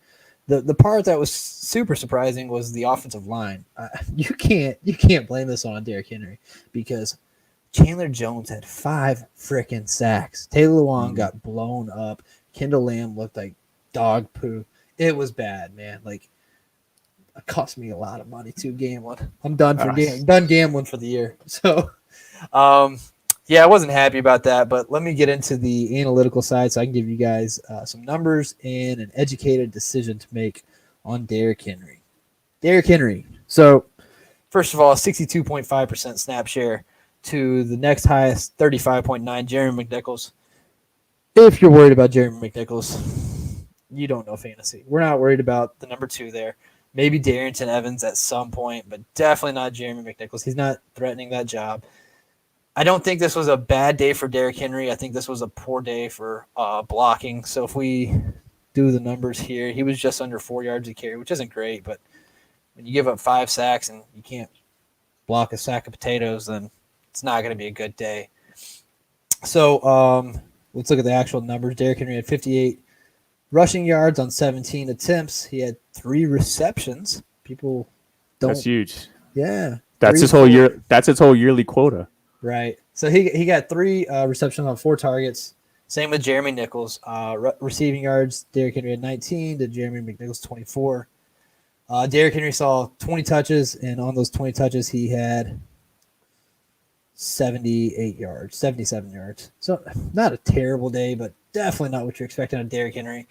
The part that was super surprising was the offensive line. You can't blame this on Derrick Henry because Chandler Jones had 5 freaking sacks. Taylor Lewan got blown up. Kendall Lamb looked like dog poo. It was bad, man. Like, it cost me a lot of money too gambling. I'm done gambling for the year. So, Yeah, I wasn't happy about that, but let me get into the analytical side so I can give you guys some numbers and an educated decision to make on Derrick Henry. Derrick Henry. So, first of all, 62.5% snap share to the next highest, 35.9, Jeremy McNichols. If you're worried about Jeremy McNichols, you don't know fantasy. We're not worried about the number 2 there. Maybe Darrington Evans at some point, but definitely not Jeremy McNichols. He's not threatening that job. I don't think this was a bad day for Derrick Henry. I think this was a poor day for blocking. So if we do the numbers here, he was just under 4 yards a carry, which isn't great. But when you give up 5 sacks and you can't block a sack of potatoes, then it's not going to be a good day. So let's look at the actual numbers. Derrick Henry had 58 rushing yards on 17 attempts. He had 3 receptions. People don't. That's huge. Yeah. That's his whole year. That's his whole yearly quota. Right. So he got 3 receptions on 4 targets. Same with Jeremy Nichols. Receiving yards, Derrick Henry had 19 to Jeremy McNichols 24. Derrick Henry saw 20 touches, and on those 20 touches, he had 77 yards. So not a terrible day, but definitely not what you're expecting of Derrick Henry.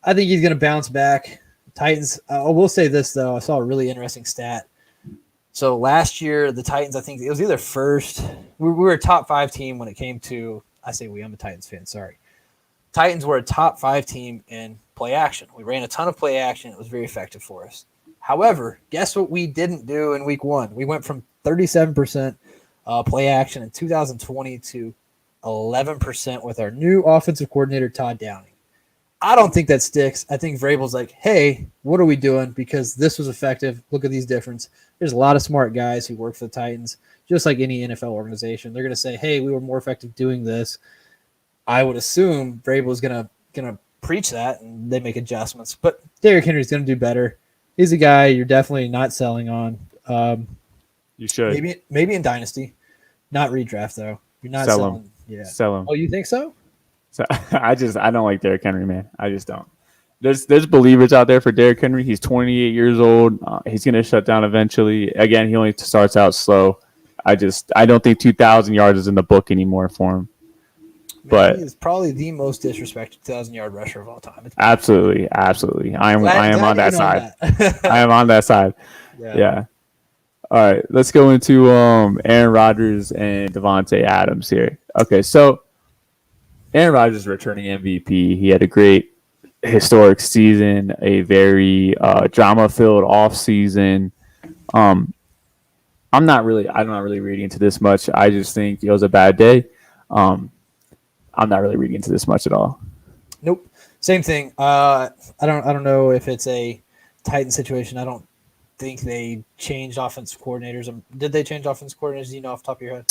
I think he's going to bounce back. Titans, I will say this, though. I saw a really interesting stat. So last year, the Titans, I think it was either first. We were a top 5 team when it came to, I say we, I'm a Titans fan, sorry. Titans were a top 5 team in play action. We ran a ton of play action. It was very effective for us. However, guess what we didn't do in week 1? We went from 37% play action in 2020 to 11% with our new offensive coordinator, Todd Downing. I don't think that sticks. I think Vrabel's like, hey, what are we doing? Because this was effective. Look at these difference. There's a lot of smart guys who work for the Titans, just like any NFL organization. They're going to say, hey, we were more effective doing this. I would assume Vrabel's going to preach that, and they make adjustments. But Derrick Henry's going to do better. He's a guy you're definitely not selling on. You should. Maybe in Dynasty. Not redraft, though. You're not Sell selling. him. Yeah. Sell him. Oh, you think so? So I don't like Derrick Henry, man. I just don't. There's believers out there for Derrick Henry. He's 28 years old. He's going to shut down eventually. Again, he only starts out slow. I don't think 2,000 yards is in the book anymore for him. Man, but he is probably the most disrespected 1,000-yard rusher of all time. Absolutely. I am on that side. I am on that side. Yeah. All right, let's go into Aaron Rodgers and Devontae Adams here. Okay, so Aaron Rodgers is returning MVP. He had a great historic season, a very drama-filled offseason. I'm not really reading into this much. I just think it was a bad day. I'm not really reading into this much at all. Nope. Same thing. I don't know if it's a Titan situation. I don't think they changed offensive coordinators. Did they change offensive coordinators? Do you know off the top of your head?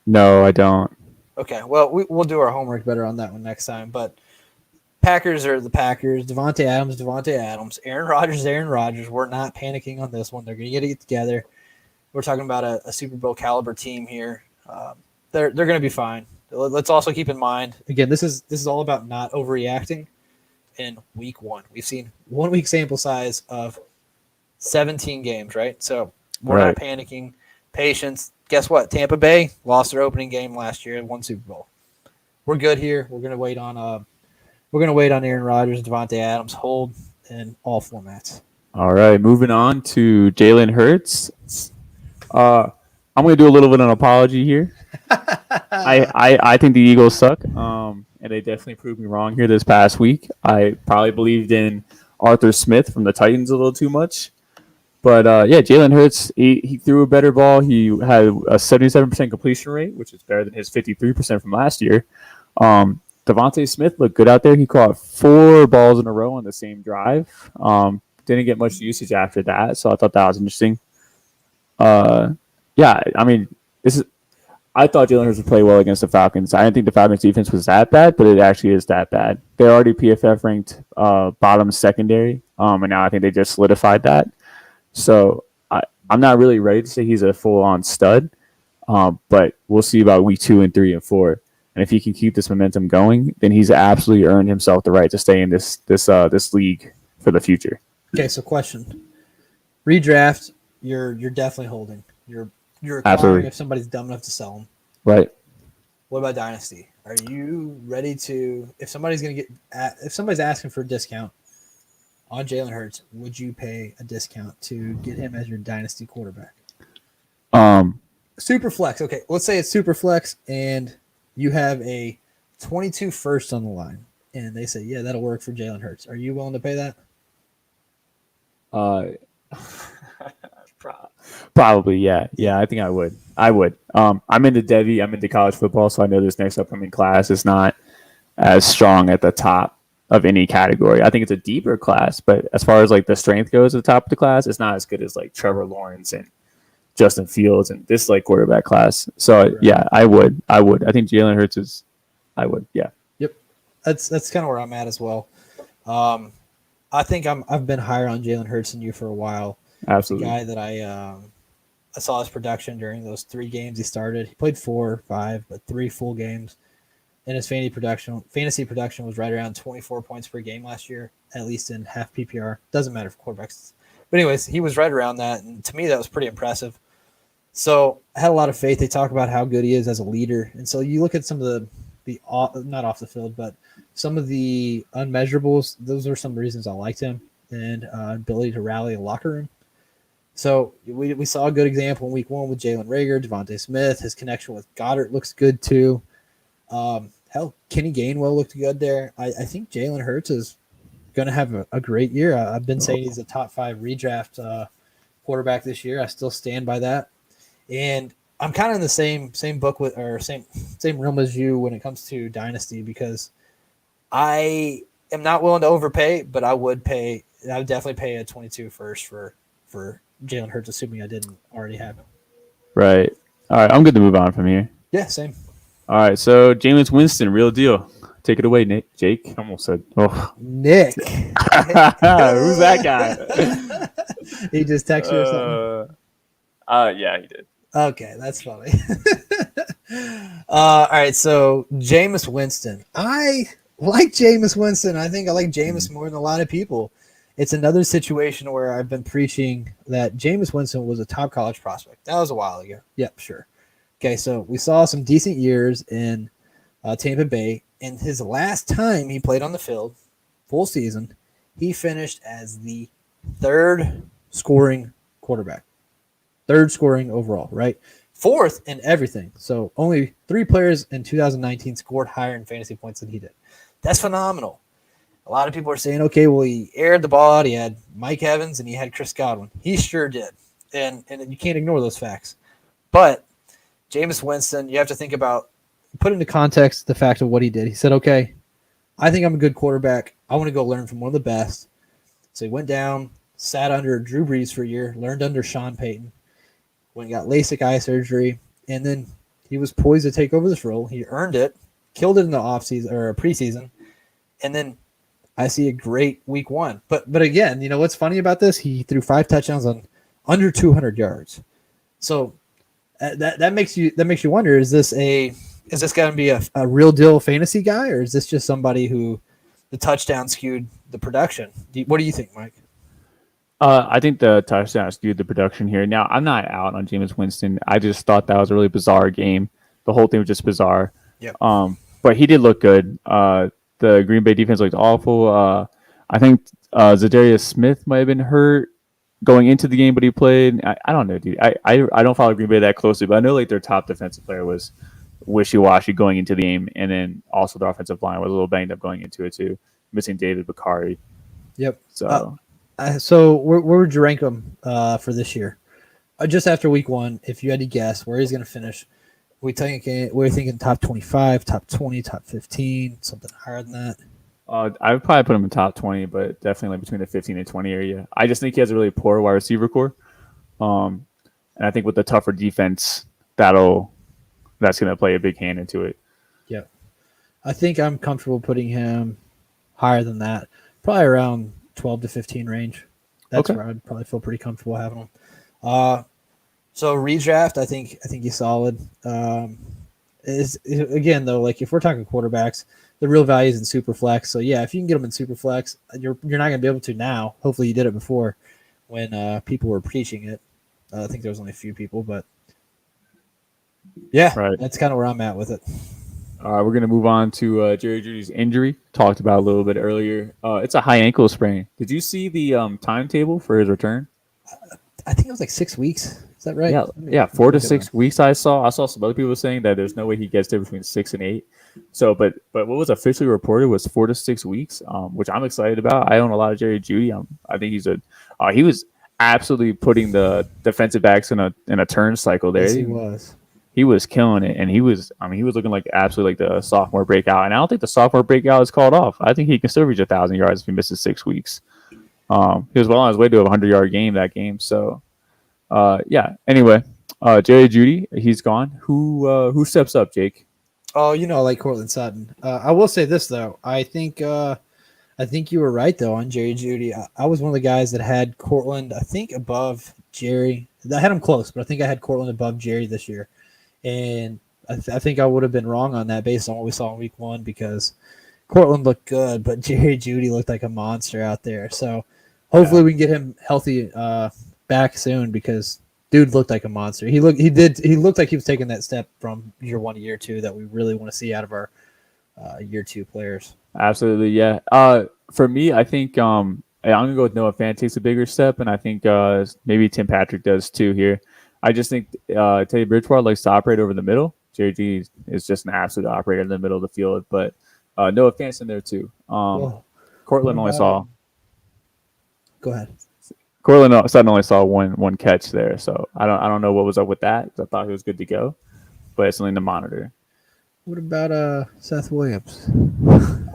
No, I don't. Okay. Well, we'll do our homework better on that one next time. But Packers are the Packers. Devontae Adams. Aaron Rodgers. We're not panicking on this one. They're going to get it together. We're talking about a Super Bowl caliber team here. They're going to be fine. Let's also keep in mind, again, this is all about not overreacting in week 1. We've seen 1 week sample size of 17 games, right? So we're not panicking. Patience. Guess what? Tampa Bay lost their opening game last year and won Super Bowl. We're good here. We're gonna wait on Aaron Rodgers, Devontae Adams, hold in all formats. All right, moving on to Jalen Hurts. I'm going to do a little bit of an apology here. I think the Eagles suck, and they definitely proved me wrong here this past week. I probably believed in Arthur Smith from the Titans a little too much. But, Jalen Hurts, he threw a better ball. He had a 77% completion rate, which is better than his 53% from last year. Devontae Smith looked good out there. He caught 4 balls in a row on the same drive. Didn't get much usage after that, so I thought that was interesting. I thought Jalen Hurts would play well against the Falcons. I didn't think the Falcons defense was that bad, but it actually is that bad. They're already PFF ranked bottom secondary, and now I think they just solidified that. So I'm not really ready to say he's a full-on stud, but we'll see about week 2 and 3 and 4. And if he can keep this momentum going, then he's absolutely earned himself the right to stay in this league for the future. Okay, so question: redraft, you're definitely holding. You're acquiring Absolutely. if somebody's dumb enough to sell them. Right. What about Dynasty? Are you ready to, if somebody's going to if somebody's asking for a discount on Jalen Hurts, would you pay a discount to get him as your Dynasty quarterback? Um, Super flex. Okay, let's say it's super flex and you have a 22 first on the line and they say, yeah, that'll work for Jalen Hurts. Are you willing to pay that? uh, Probably, yeah. Yeah, I think I would. I would. I'm into Devi. I'm into college football, so I know this next upcoming class is not as strong at the top of any category. I think it's a deeper class, but as far as like the strength goes at the top of the class, it's not as good as like Trevor Lawrence and Justin Fields and this like quarterback class. So Right. yeah, I would. I would. I think Jalen Hurts is. I would. Yeah. Yep. That's kind of where I'm at as well. I think I've been higher on Jalen Hurts than you for a while. The Absolutely. guy that I saw his production during those 3 games he started. He played 4, 5, but 3 full games. And his fantasy production was right around 24 points per game last year, at least in half PPR. Doesn't matter for quarterbacks. But anyways, he was right around that, and to me that was pretty impressive. So I had a lot of faith. They talk about how good he is as a leader, and so you look at some of the not off the field, but some of the unmeasurables. Those are some reasons I liked him, and ability to rally a locker room. So we saw a good example in week 1 with Jalen Rager, Devontae Smith. His connection with Goddard looks good too. Hell, Kenny Gainwell looked good there. I think Jalen Hurts is going to have a great year. I've been saying he's a top 5 redraft quarterback this year. I still stand by that. And I'm kind of in the same book with, or same realm as you when it comes to Dynasty, because I am not willing to overpay, but I would definitely pay a 22 first for Jalen Hurts, assuming I didn't already have him. Right. All right. I'm good to move on from here. Yeah, same. All right. So Jameis Winston, real deal. Take it away, Nick. Jake. I almost said. Oh. Nick. Who's that guy? He just texted you or something? Yeah, he did. Okay, that's funny. All right, so Jameis Winston. I like Jameis Winston. I think I like Jameis more than a lot of people. It's another situation where I've been preaching that Jameis Winston was a top college prospect. That was a while ago. Yep, sure. Okay, so we saw some decent years in Tampa Bay. And his last time he played on the field, full season, he finished as the 3rd scoring quarterback. 3rd scoring overall, right? 4th in everything. So only 3 players in 2019 scored higher in fantasy points than he did. That's phenomenal. A lot of people are saying, okay, well, he aired the ball out. He had Mike Evans and he had Chris Godwin. He sure did. And you can't ignore those facts. But Jameis Winston, you have to think about, put into context the fact of what he did. He said, okay, I think I'm a good quarterback. I want to go learn from one of the best. So he went down, sat under Drew Brees for a year, learned under Sean Payton, went and got LASIK eye surgery, and then he was poised to take over this role. He earned it, killed it in the offseason or preseason, and then I see a great week 1. But again, you know what's funny about this? He threw 5 touchdowns on under 200 yards. So that makes you wonder: is this going to be a real deal fantasy guy, or is this just somebody who the touchdown skewed the production? What do you think, Mike? I think the touchdown skewed the production here. Now, I'm not out on Jameis Winston. I just thought that was a really bizarre game. The whole thing was just bizarre. Yeah. But he did look good. The Green Bay defense looked awful. I think Zadarius Smith might have been hurt going into the game, but he played. I don't know, dude. I don't follow Green Bay that closely, but I know like their top defensive player was wishy-washy going into the game, and then also the offensive line was a little banged up going into it too, missing David Bakari. Yep. So. So where would you rank him for this year? Just after week 1, if you had to guess where he's going to finish, we're thinking top 25, top 20, top 15, something higher than that. I would probably put him in top 20, but definitely like between the 15 and 20 area. I just think he has a really poor wide receiver core. And I think with the tougher defense, that's going to play a big hand into it. Yeah. I think I'm comfortable putting him higher than that, probably around 12 to 15 range. That's Okay. where I'd probably feel pretty comfortable having him. So redraft, I think he's solid. Is again though, like if we're talking quarterbacks, the real value is in super flex. So yeah, if you can get them in super flex, you're not going to be able to now. Hopefully you did it before when people were preaching it. I think there was only a few people, but yeah, Right. That's kind of where I'm at with it. All right, we're gonna move on to Jerry Judy's injury. Talked about a little bit earlier. It's a high ankle sprain. Did you see the timetable for his return? I think it was like 6 weeks. Is that right? Yeah, Let me yeah, 4 to 6 weeks. look it up. I saw some other people saying that there's no way he gets there between 6 and 8. So, but what was officially reported was 4 to 6 weeks, which I'm excited about. I own a lot of Jerry Judy. I think he was absolutely putting the defensive backs in a turn cycle there. Yes, he was. He was killing it, and he was looking like absolutely like the sophomore breakout. And I don't think the sophomore breakout is called off. I think he can still reach 1,000 yards if he misses 6 weeks. He was well on his way to a 100-yard game that game. So, yeah. Anyway, Jerry Judy, he's gone. Who steps up, Jake? Oh, like Cortland Sutton. I will say this though. I think you were right though on Jerry Judy. I was one of the guys that had Cortland. I think above Jerry. I had him close, but I think I had Cortland above Jerry this year. And I think I would have been wrong on that based on what we saw in week 1 because Cortland looked good, but Jerry Judy looked like a monster out there. So hopefully we can get him healthy back soon because dude looked like a monster. He looked like he was taking that step from year 1 to year 2 that we really want to see out of our year 2 players. Absolutely, yeah. For me, I think I'm gonna go with Noah Fant takes a bigger step, and I think maybe Tim Patrick does too here. I just think Teddy Bridgewater likes to operate over the middle. Jerry G is just an absolute operator in the middle of the field, but Noah Fant's in there too. Cortland only saw. Go ahead. Cortland Sutton only saw one catch there, so I don't know what was up with that. I thought he was good to go, but it's something to monitor. What about Seth Williams?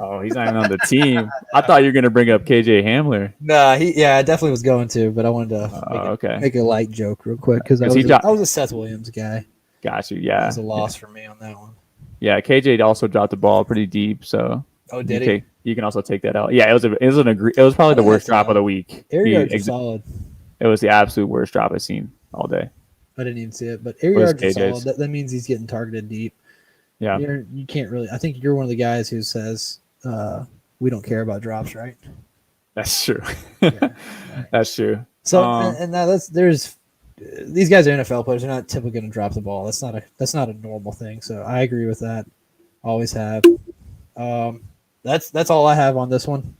Oh, he's not even on the team. I thought you were gonna bring up KJ Hamler. Nah, I definitely was going to, but I wanted to make a light joke real quick because I was a Seth Williams guy. Got you. Yeah, it was a loss for me on that one. Yeah, KJ also dropped the ball pretty deep, so did he? You can also take that out. Yeah, it was probably the worst drop of the week. Air yards are solid. It was the absolute worst drop I've seen all day. I didn't even see it, but air yards are solid. That means he's getting targeted deep. Yeah, you can't really. I think you're one of the guys who says we don't care about drops, right? That's true. Right. That's true. So and now there's these guys are NFL players. They're not typically going to drop the ball. That's not a normal thing. So I agree with that. Always have. That's all I have on this one.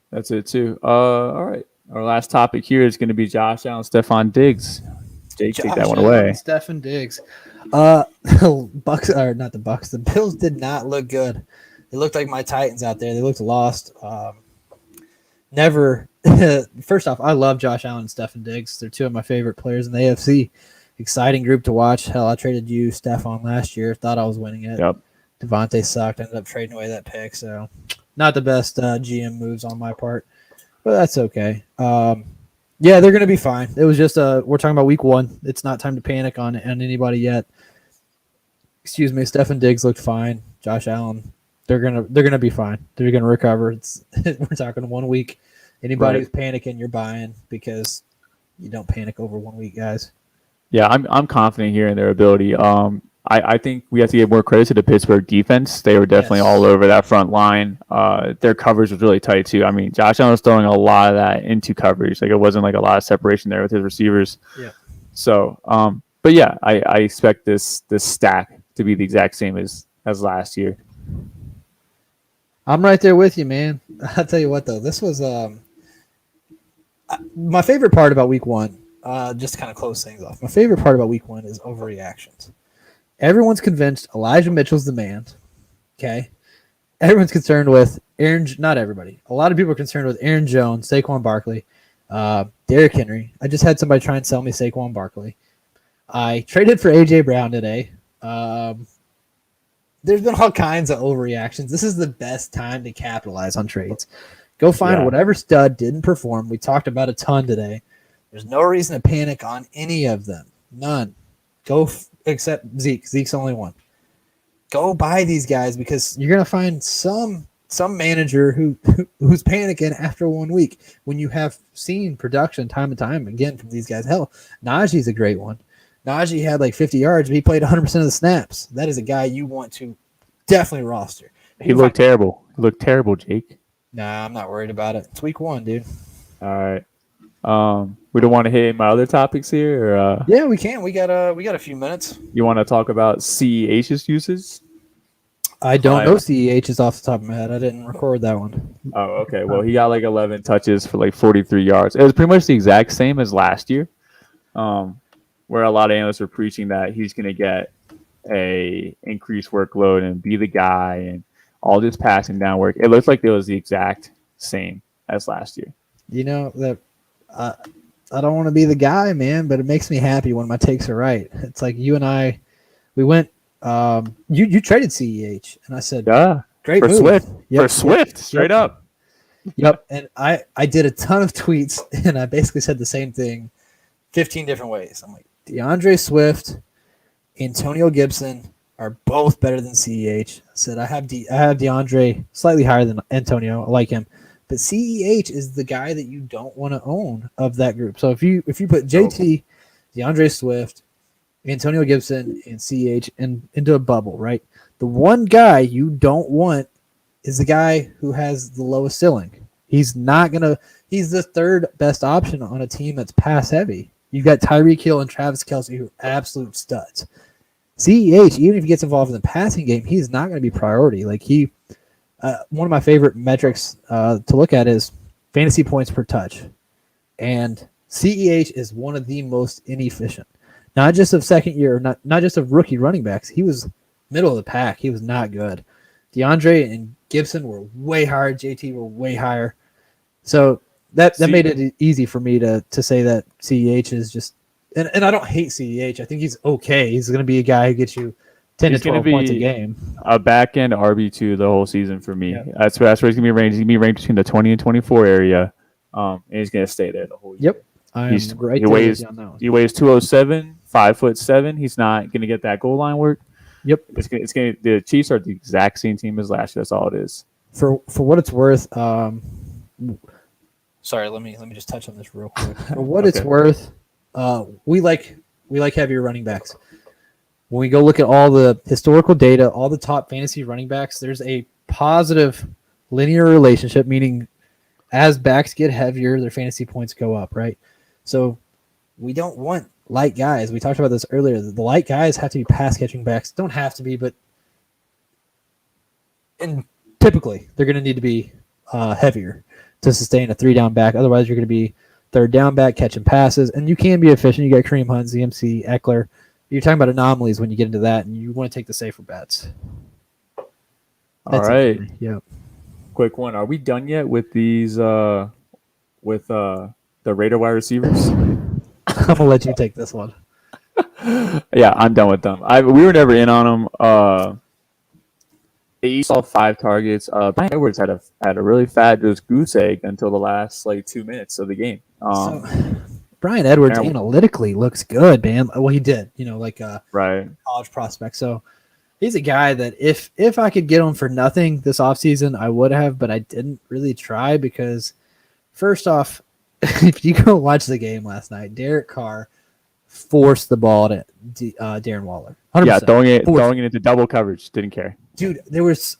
That's it too. All right. Our last topic here is going to be Josh Allen, Stephon Diggs. Jake, take that one away. Stephon Diggs. Bucks are not the Bucks. The Bills did not look good. They looked like my Titans out there. They looked lost. Never. First off, I love Josh Allen and Stephon Diggs. They're two of my favorite players in the AFC. Exciting group to watch. Hell, I traded you Stephon last year. Thought I was winning it. Yep. Devontae sucked. Ended up trading away that pick. So, not the best GM moves on my part, but that's okay. Yeah, they're going to be fine. It was just we're talking about week 1. It's not time to panic on anybody yet. Excuse me. Stephon Diggs looked fine. Josh Allen, they're gonna be fine. They're gonna recover. We're talking 1 week. Anybody who's panicking, you're buying because you don't panic over 1 week, guys. Yeah, I'm confident here in their ability. I think we have to give more credit to the Pittsburgh defense. They were definitely all over that front line. Their coverage was really tight too. I mean, Josh Allen was throwing a lot of that into coverage. Like it wasn't like a lot of separation there with his receivers. Yeah. So, but yeah, I expect this stack to be the exact same as last year. I'm right there with you, man. I'll tell you what though, this was my favorite part about week 1. Just to kind of close things off. My favorite part about week 1 is overreactions. Everyone's convinced Elijah Mitchell's the man. Okay. Everyone's concerned with not everybody. A lot of people are concerned with Aaron Jones, Saquon Barkley, Derrick Henry. I just had somebody try and sell me Saquon Barkley. I traded for AJ Brown today. There's been all kinds of overreactions. This is the best time to capitalize on trades. Go find whatever stud didn't perform. We talked about a ton today. There's no reason to panic on any of them. None. Except Zeke. Zeke's the only one. Go buy these guys because you're gonna find some manager who's panicking after 1 week when you have seen production time and time again from these guys. Hell, Najee's a great one. Najee had like 50 yards, but he played 100% of the snaps. That is a guy you want to definitely roster. He looked terrible. He looked terrible, Jake. Nah, I'm not worried about it. It's week 1, dude. All right. We don't want to hit my other topics here, or yeah, we can. We got a few minutes. You want to talk about CEH's uses? I don't know CEH's off the top of my head. I didn't record that one. Oh, okay. Well, he got like 11 touches for like 43 yards. It was pretty much the exact same as last year, where a lot of analysts were preaching that he's going to get a increased workload and be the guy and all this passing down work. It looks like it was the exact same as last year. You know that I don't want to be the guy, man, but it makes me happy when my takes are right. It's like you and I, we went. You traded CEH, and I said, Yeah, great for move. Swift. For Swift, straight up. Yep. And I did a ton of tweets, and I basically said the same thing 15 different ways. I'm like, DeAndre Swift, Antonio Gibson are both better than CEH. I said I have DeAndre slightly higher than Antonio. I like him. But CEH is the guy that you don't want to own of that group. So if you put JT, DeAndre Swift, Antonio Gibson, and CEH into a bubble, right? The one guy you don't want is the guy who has the lowest ceiling. He's the third best option on a team that's pass heavy. You've got Tyreek Hill and Travis Kelce who are absolute studs. CEH, even if he gets involved in the passing game, he's not going to be priority. Like one of my favorite metrics to look at is fantasy points per touch. And CEH is one of the most inefficient. Not just of second year, not just of rookie running backs. He was middle of the pack. He was not good. DeAndre and Gibson were way higher. JT were way higher. So that made it easy for me to say that CEH is just – and I don't hate CEH. I think he's okay. He's going to be a guy who gets you 10 to 12 points a game. A back-end RB2 the whole season for me. Yeah. That's where he's going to be ranked. He's going to be ranked between the 20 and 24 area, and he's going to stay there the whole year. Yep. He weighs 207, 5'7". He's not going to get that goal line work. Yep. The Chiefs are the exact same team as last year. That's all it is. For what it's worth, sorry, let me just touch on this real quick. For what it's worth, we like heavier running backs. When we go look at all the historical data, all the top fantasy running backs, there's a positive linear relationship, meaning as backs get heavier, their fantasy points go up, right? So we don't want light guys. We talked about this earlier. The light guys have to be pass-catching backs. Don't have to be, but typically they're going to need to be heavier to sustain a three-down back. Otherwise, you're going to be third down back catching passes, and you can be efficient. You got Kareem Hunt, ZMC, Eckler. You're talking about anomalies when you get into that, and you want to take the safer bets. All right. Yep. Quick one. Are we done yet with these the Raider wide receivers? I'm going to let you take this one. Yeah, I'm done with them. We were never in on them. They each saw 5 targets. Bryan Edwards had a really fat goose egg until the last 2 minutes of the game. Bryan Edwards analytically looks good, man. Well, he did, right college prospect. So he's a guy that if I could get him for nothing this offseason, I would have, but I didn't really try because first off, if you go watch the game last night, Derek Carr forced the ball to Darren Waller. 100%. Yeah, throwing it into double coverage. Didn't care. Dude,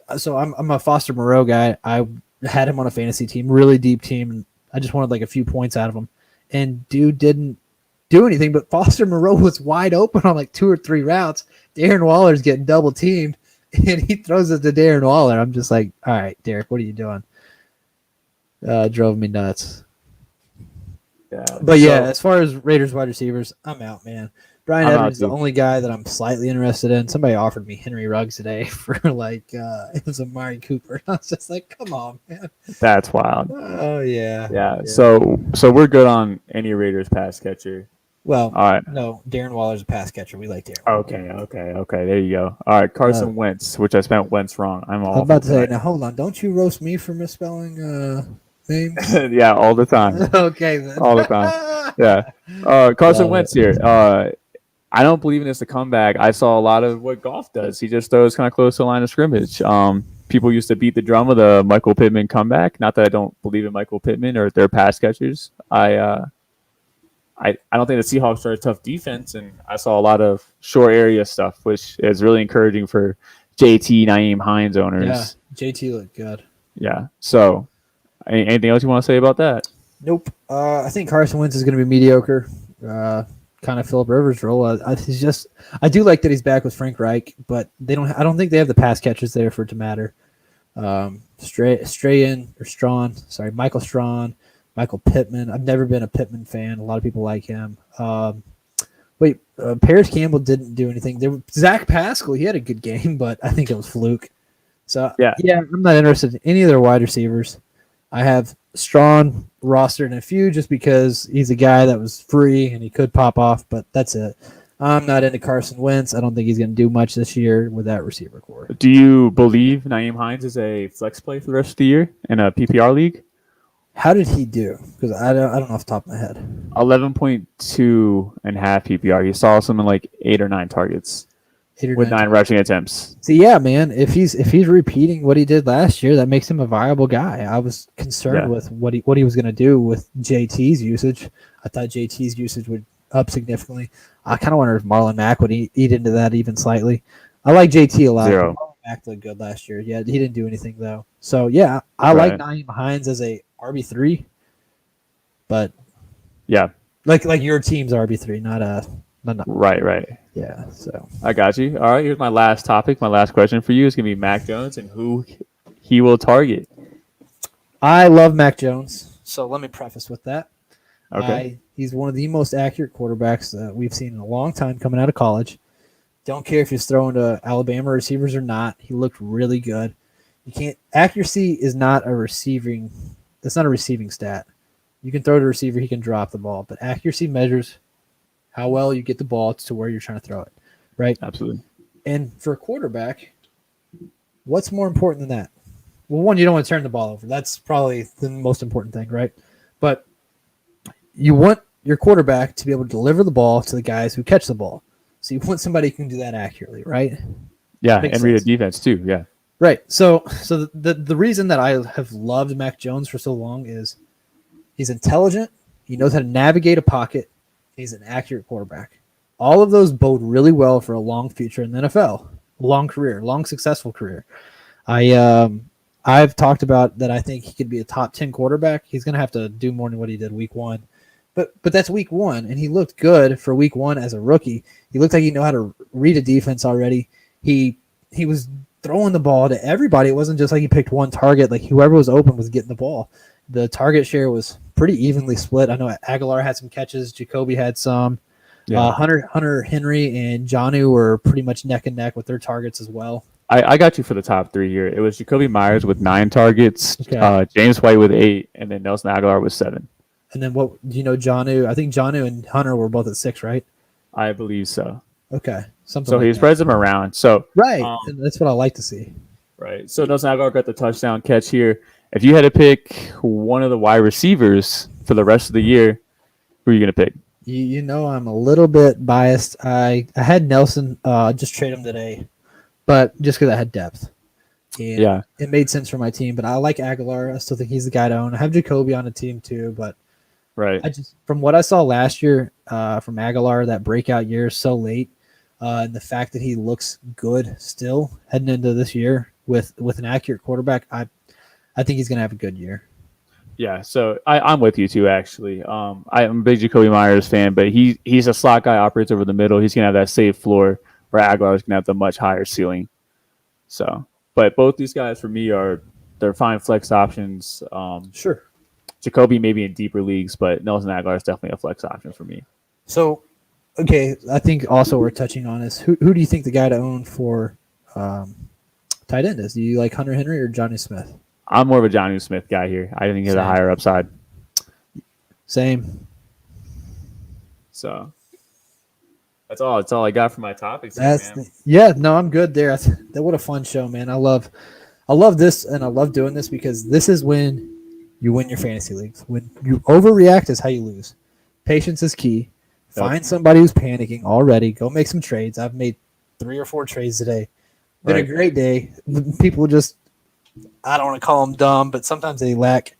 I'm a Foster Moreau guy. I had him on a fantasy team, really deep team, and I just wanted a few points out of him. And dude didn't do anything, but Foster Moreau was wide open on 2 or 3 routes. Darren Waller's getting double teamed, and he throws it to Darren Waller. I'm just like, all right, Derek, what are you doing? Drove me nuts. Yeah, but as far as Raiders wide receivers, I'm out, man. Bryan Edwards is the only guy that I'm slightly interested in. Somebody offered me Henry Ruggs today for it was Amari Cooper. I was just like, come on, man. That's wild. Oh yeah. Yeah. So we're good on any Raiders pass catcher. Well, all right. No, Darren Waller's a pass catcher. We like Darren. Okay. There you go. All right, Carson Wentz, which I spent Wentz wrong. I'm about to say, now hold on. Don't you roast me for misspelling names? Yeah, all the time. Okay, then. All the time. Yeah. Carson Wentz here. I don't believe in this to come back. I saw a lot of what Goff does. He just throws kind of close to the line of scrimmage. People used to beat the drum of the Michael Pittman comeback. Not that I don't believe in Michael Pittman or their pass catchers. I don't think the Seahawks are a tough defense, and I saw a lot of short area stuff, which is really encouraging for JT, Nyheim Hines owners. Yeah, JT looked good. Yeah. So, anything else you want to say about that? Nope. I think Carson Wentz is going to be mediocre. kind of Philip Rivers' role. I do like that he's back with Frank Reich, but I don't think they have the pass catchers there for it to matter. Michael Strawn, Michael Pittman. I've never been a Pittman fan. A lot of people like him. Paris Campbell didn't do anything. Zach Pascal, he had a good game, but I think it was fluke. So yeah, I'm not interested in any of their wide receivers. I have Strawn rostered in a few just because he's a guy that was free and he could pop off, but that's it. I'm not into Carson Wentz. I don't think he's going to do much this year with that receiver core. Do you believe Nyheim Hines is a flex play for the rest of the year in a PPR league? How did he do? Because I don't know off the top of my head. 11.2 and a half PPR. He saw something like 8 or 9 targets with 9 rushing attempts. See, yeah, man. If he's repeating what he did last year, that makes him a viable guy. I was concerned with what he was going to do with JT's usage. I thought JT's usage would up significantly. I kind of wonder if Marlon Mack would eat into that even slightly. I like JT a lot. 0. Marlon Mack looked good last year. Yeah, he didn't do anything though. So yeah, I like Nyheim Hines as a RB3, but yeah, like your team's RB3, not right. Yeah, so I got you. All right, here's my last topic. My last question for you is going to be Mac Jones and who he will target. I love Mac Jones, so let me preface with that. Okay. He's one of the most accurate quarterbacks that we've seen in a long time coming out of college. Don't care if he's throwing to Alabama receivers or not. He looked really good. Accuracy is not a receiving. That's not a receiving stat. You can throw to a receiver, he can drop the ball, but accuracy measures how well you get the ball to where you're trying to throw it, right? Absolutely. And for a quarterback, what's more important than that? Well, one, you don't want to turn the ball over. That's probably the most important thing, right? But you want your quarterback to be able to deliver the ball to the guys who catch the ball. So you want somebody who can do that accurately, right? Yeah, and read a defense too, yeah. Right. So the reason that I have loved Mac Jones for so long is he's intelligent, he knows how to navigate a pocket, he's an accurate quarterback. All of those bode really well for a long future in the NFL, long career, long successful career. I've talked about that I think he could be a top 10 quarterback. He's going to have to do more than what he did week 1. But that's week 1, and he looked good for week 1 as a rookie. He looked like he knew how to read a defense already. He was throwing the ball to everybody. It wasn't just like he picked one target. Like whoever was open was getting the ball. The target share was pretty evenly split. I know Aguilar had some catches. Jacoby had some. Yeah. Hunter Henry and Jonnu were pretty much neck and neck with their targets as well. I got you for the top 3 here. It was Jacoby Myers with 9 targets, James White with 8, and then Nelson Aguilar with 7. And then what do you know, Jonnu? I think Jonnu and Hunter were both at 6, right? I believe so. Okay. So like he spreads them around. So right. And that's what I like to see. Right. So Nelson Aguilar got the touchdown catch here. If you had to pick one of the wide receivers for the rest of the year, who are you going to pick? You know I'm a little bit biased. I had Nelson just trade him today, but just because I had depth. And it made sense for my team. But I like Aguilar. I still think he's the guy to own. I have Jacoby on the team too, but right. From what I saw last year from Aguilar, that breakout year so late, and the fact that he looks good still heading into this year with an accurate quarterback, I think he's going to have a good year. Yeah, so I'm with you too. Actually, I'm a big Jacoby Myers fan, but he's a slot guy, operates over the middle. He's going to have that safe floor, where Aguilar's going to have the much higher ceiling. So, but both these guys for me they're fine flex options. Sure. Jacoby maybe in deeper leagues, but Nelson Aguilar is definitely a flex option for me. So, okay, I think also we're touching on is who do you think the guy to own for tight end is? Do you like Hunter Henry or Jonnu Smith? I'm more of a Jonnu Smith guy here. I think he has a higher upside. Same. So that's all I got for my topics. I'm good there. What a fun show, man. I love this, and I love doing this because this is when you win your fantasy leagues. When you overreact is how you lose. Patience is key. Find somebody who's panicking already. Go make some trades. I've made 3 or 4 trades today. Been a great day. People just, I don't want to call them dumb, but sometimes they lack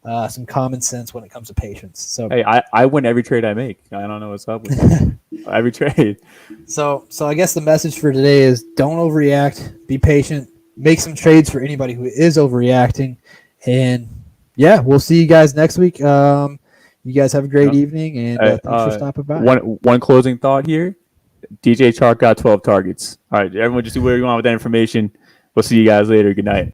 some common sense when it comes to patience. So hey, I win every trade I make. I don't know what's up with every trade. So I guess the message for today is don't overreact. Be patient. Make some trades for anybody who is overreacting. And yeah, we'll see you guys next week. You guys have a great Yeah. evening, and thanks for stopping by. One closing thought here. DJ Chark got 12 targets. All right, everyone, just do whatever you want with that information. We'll see you guys later. Good night.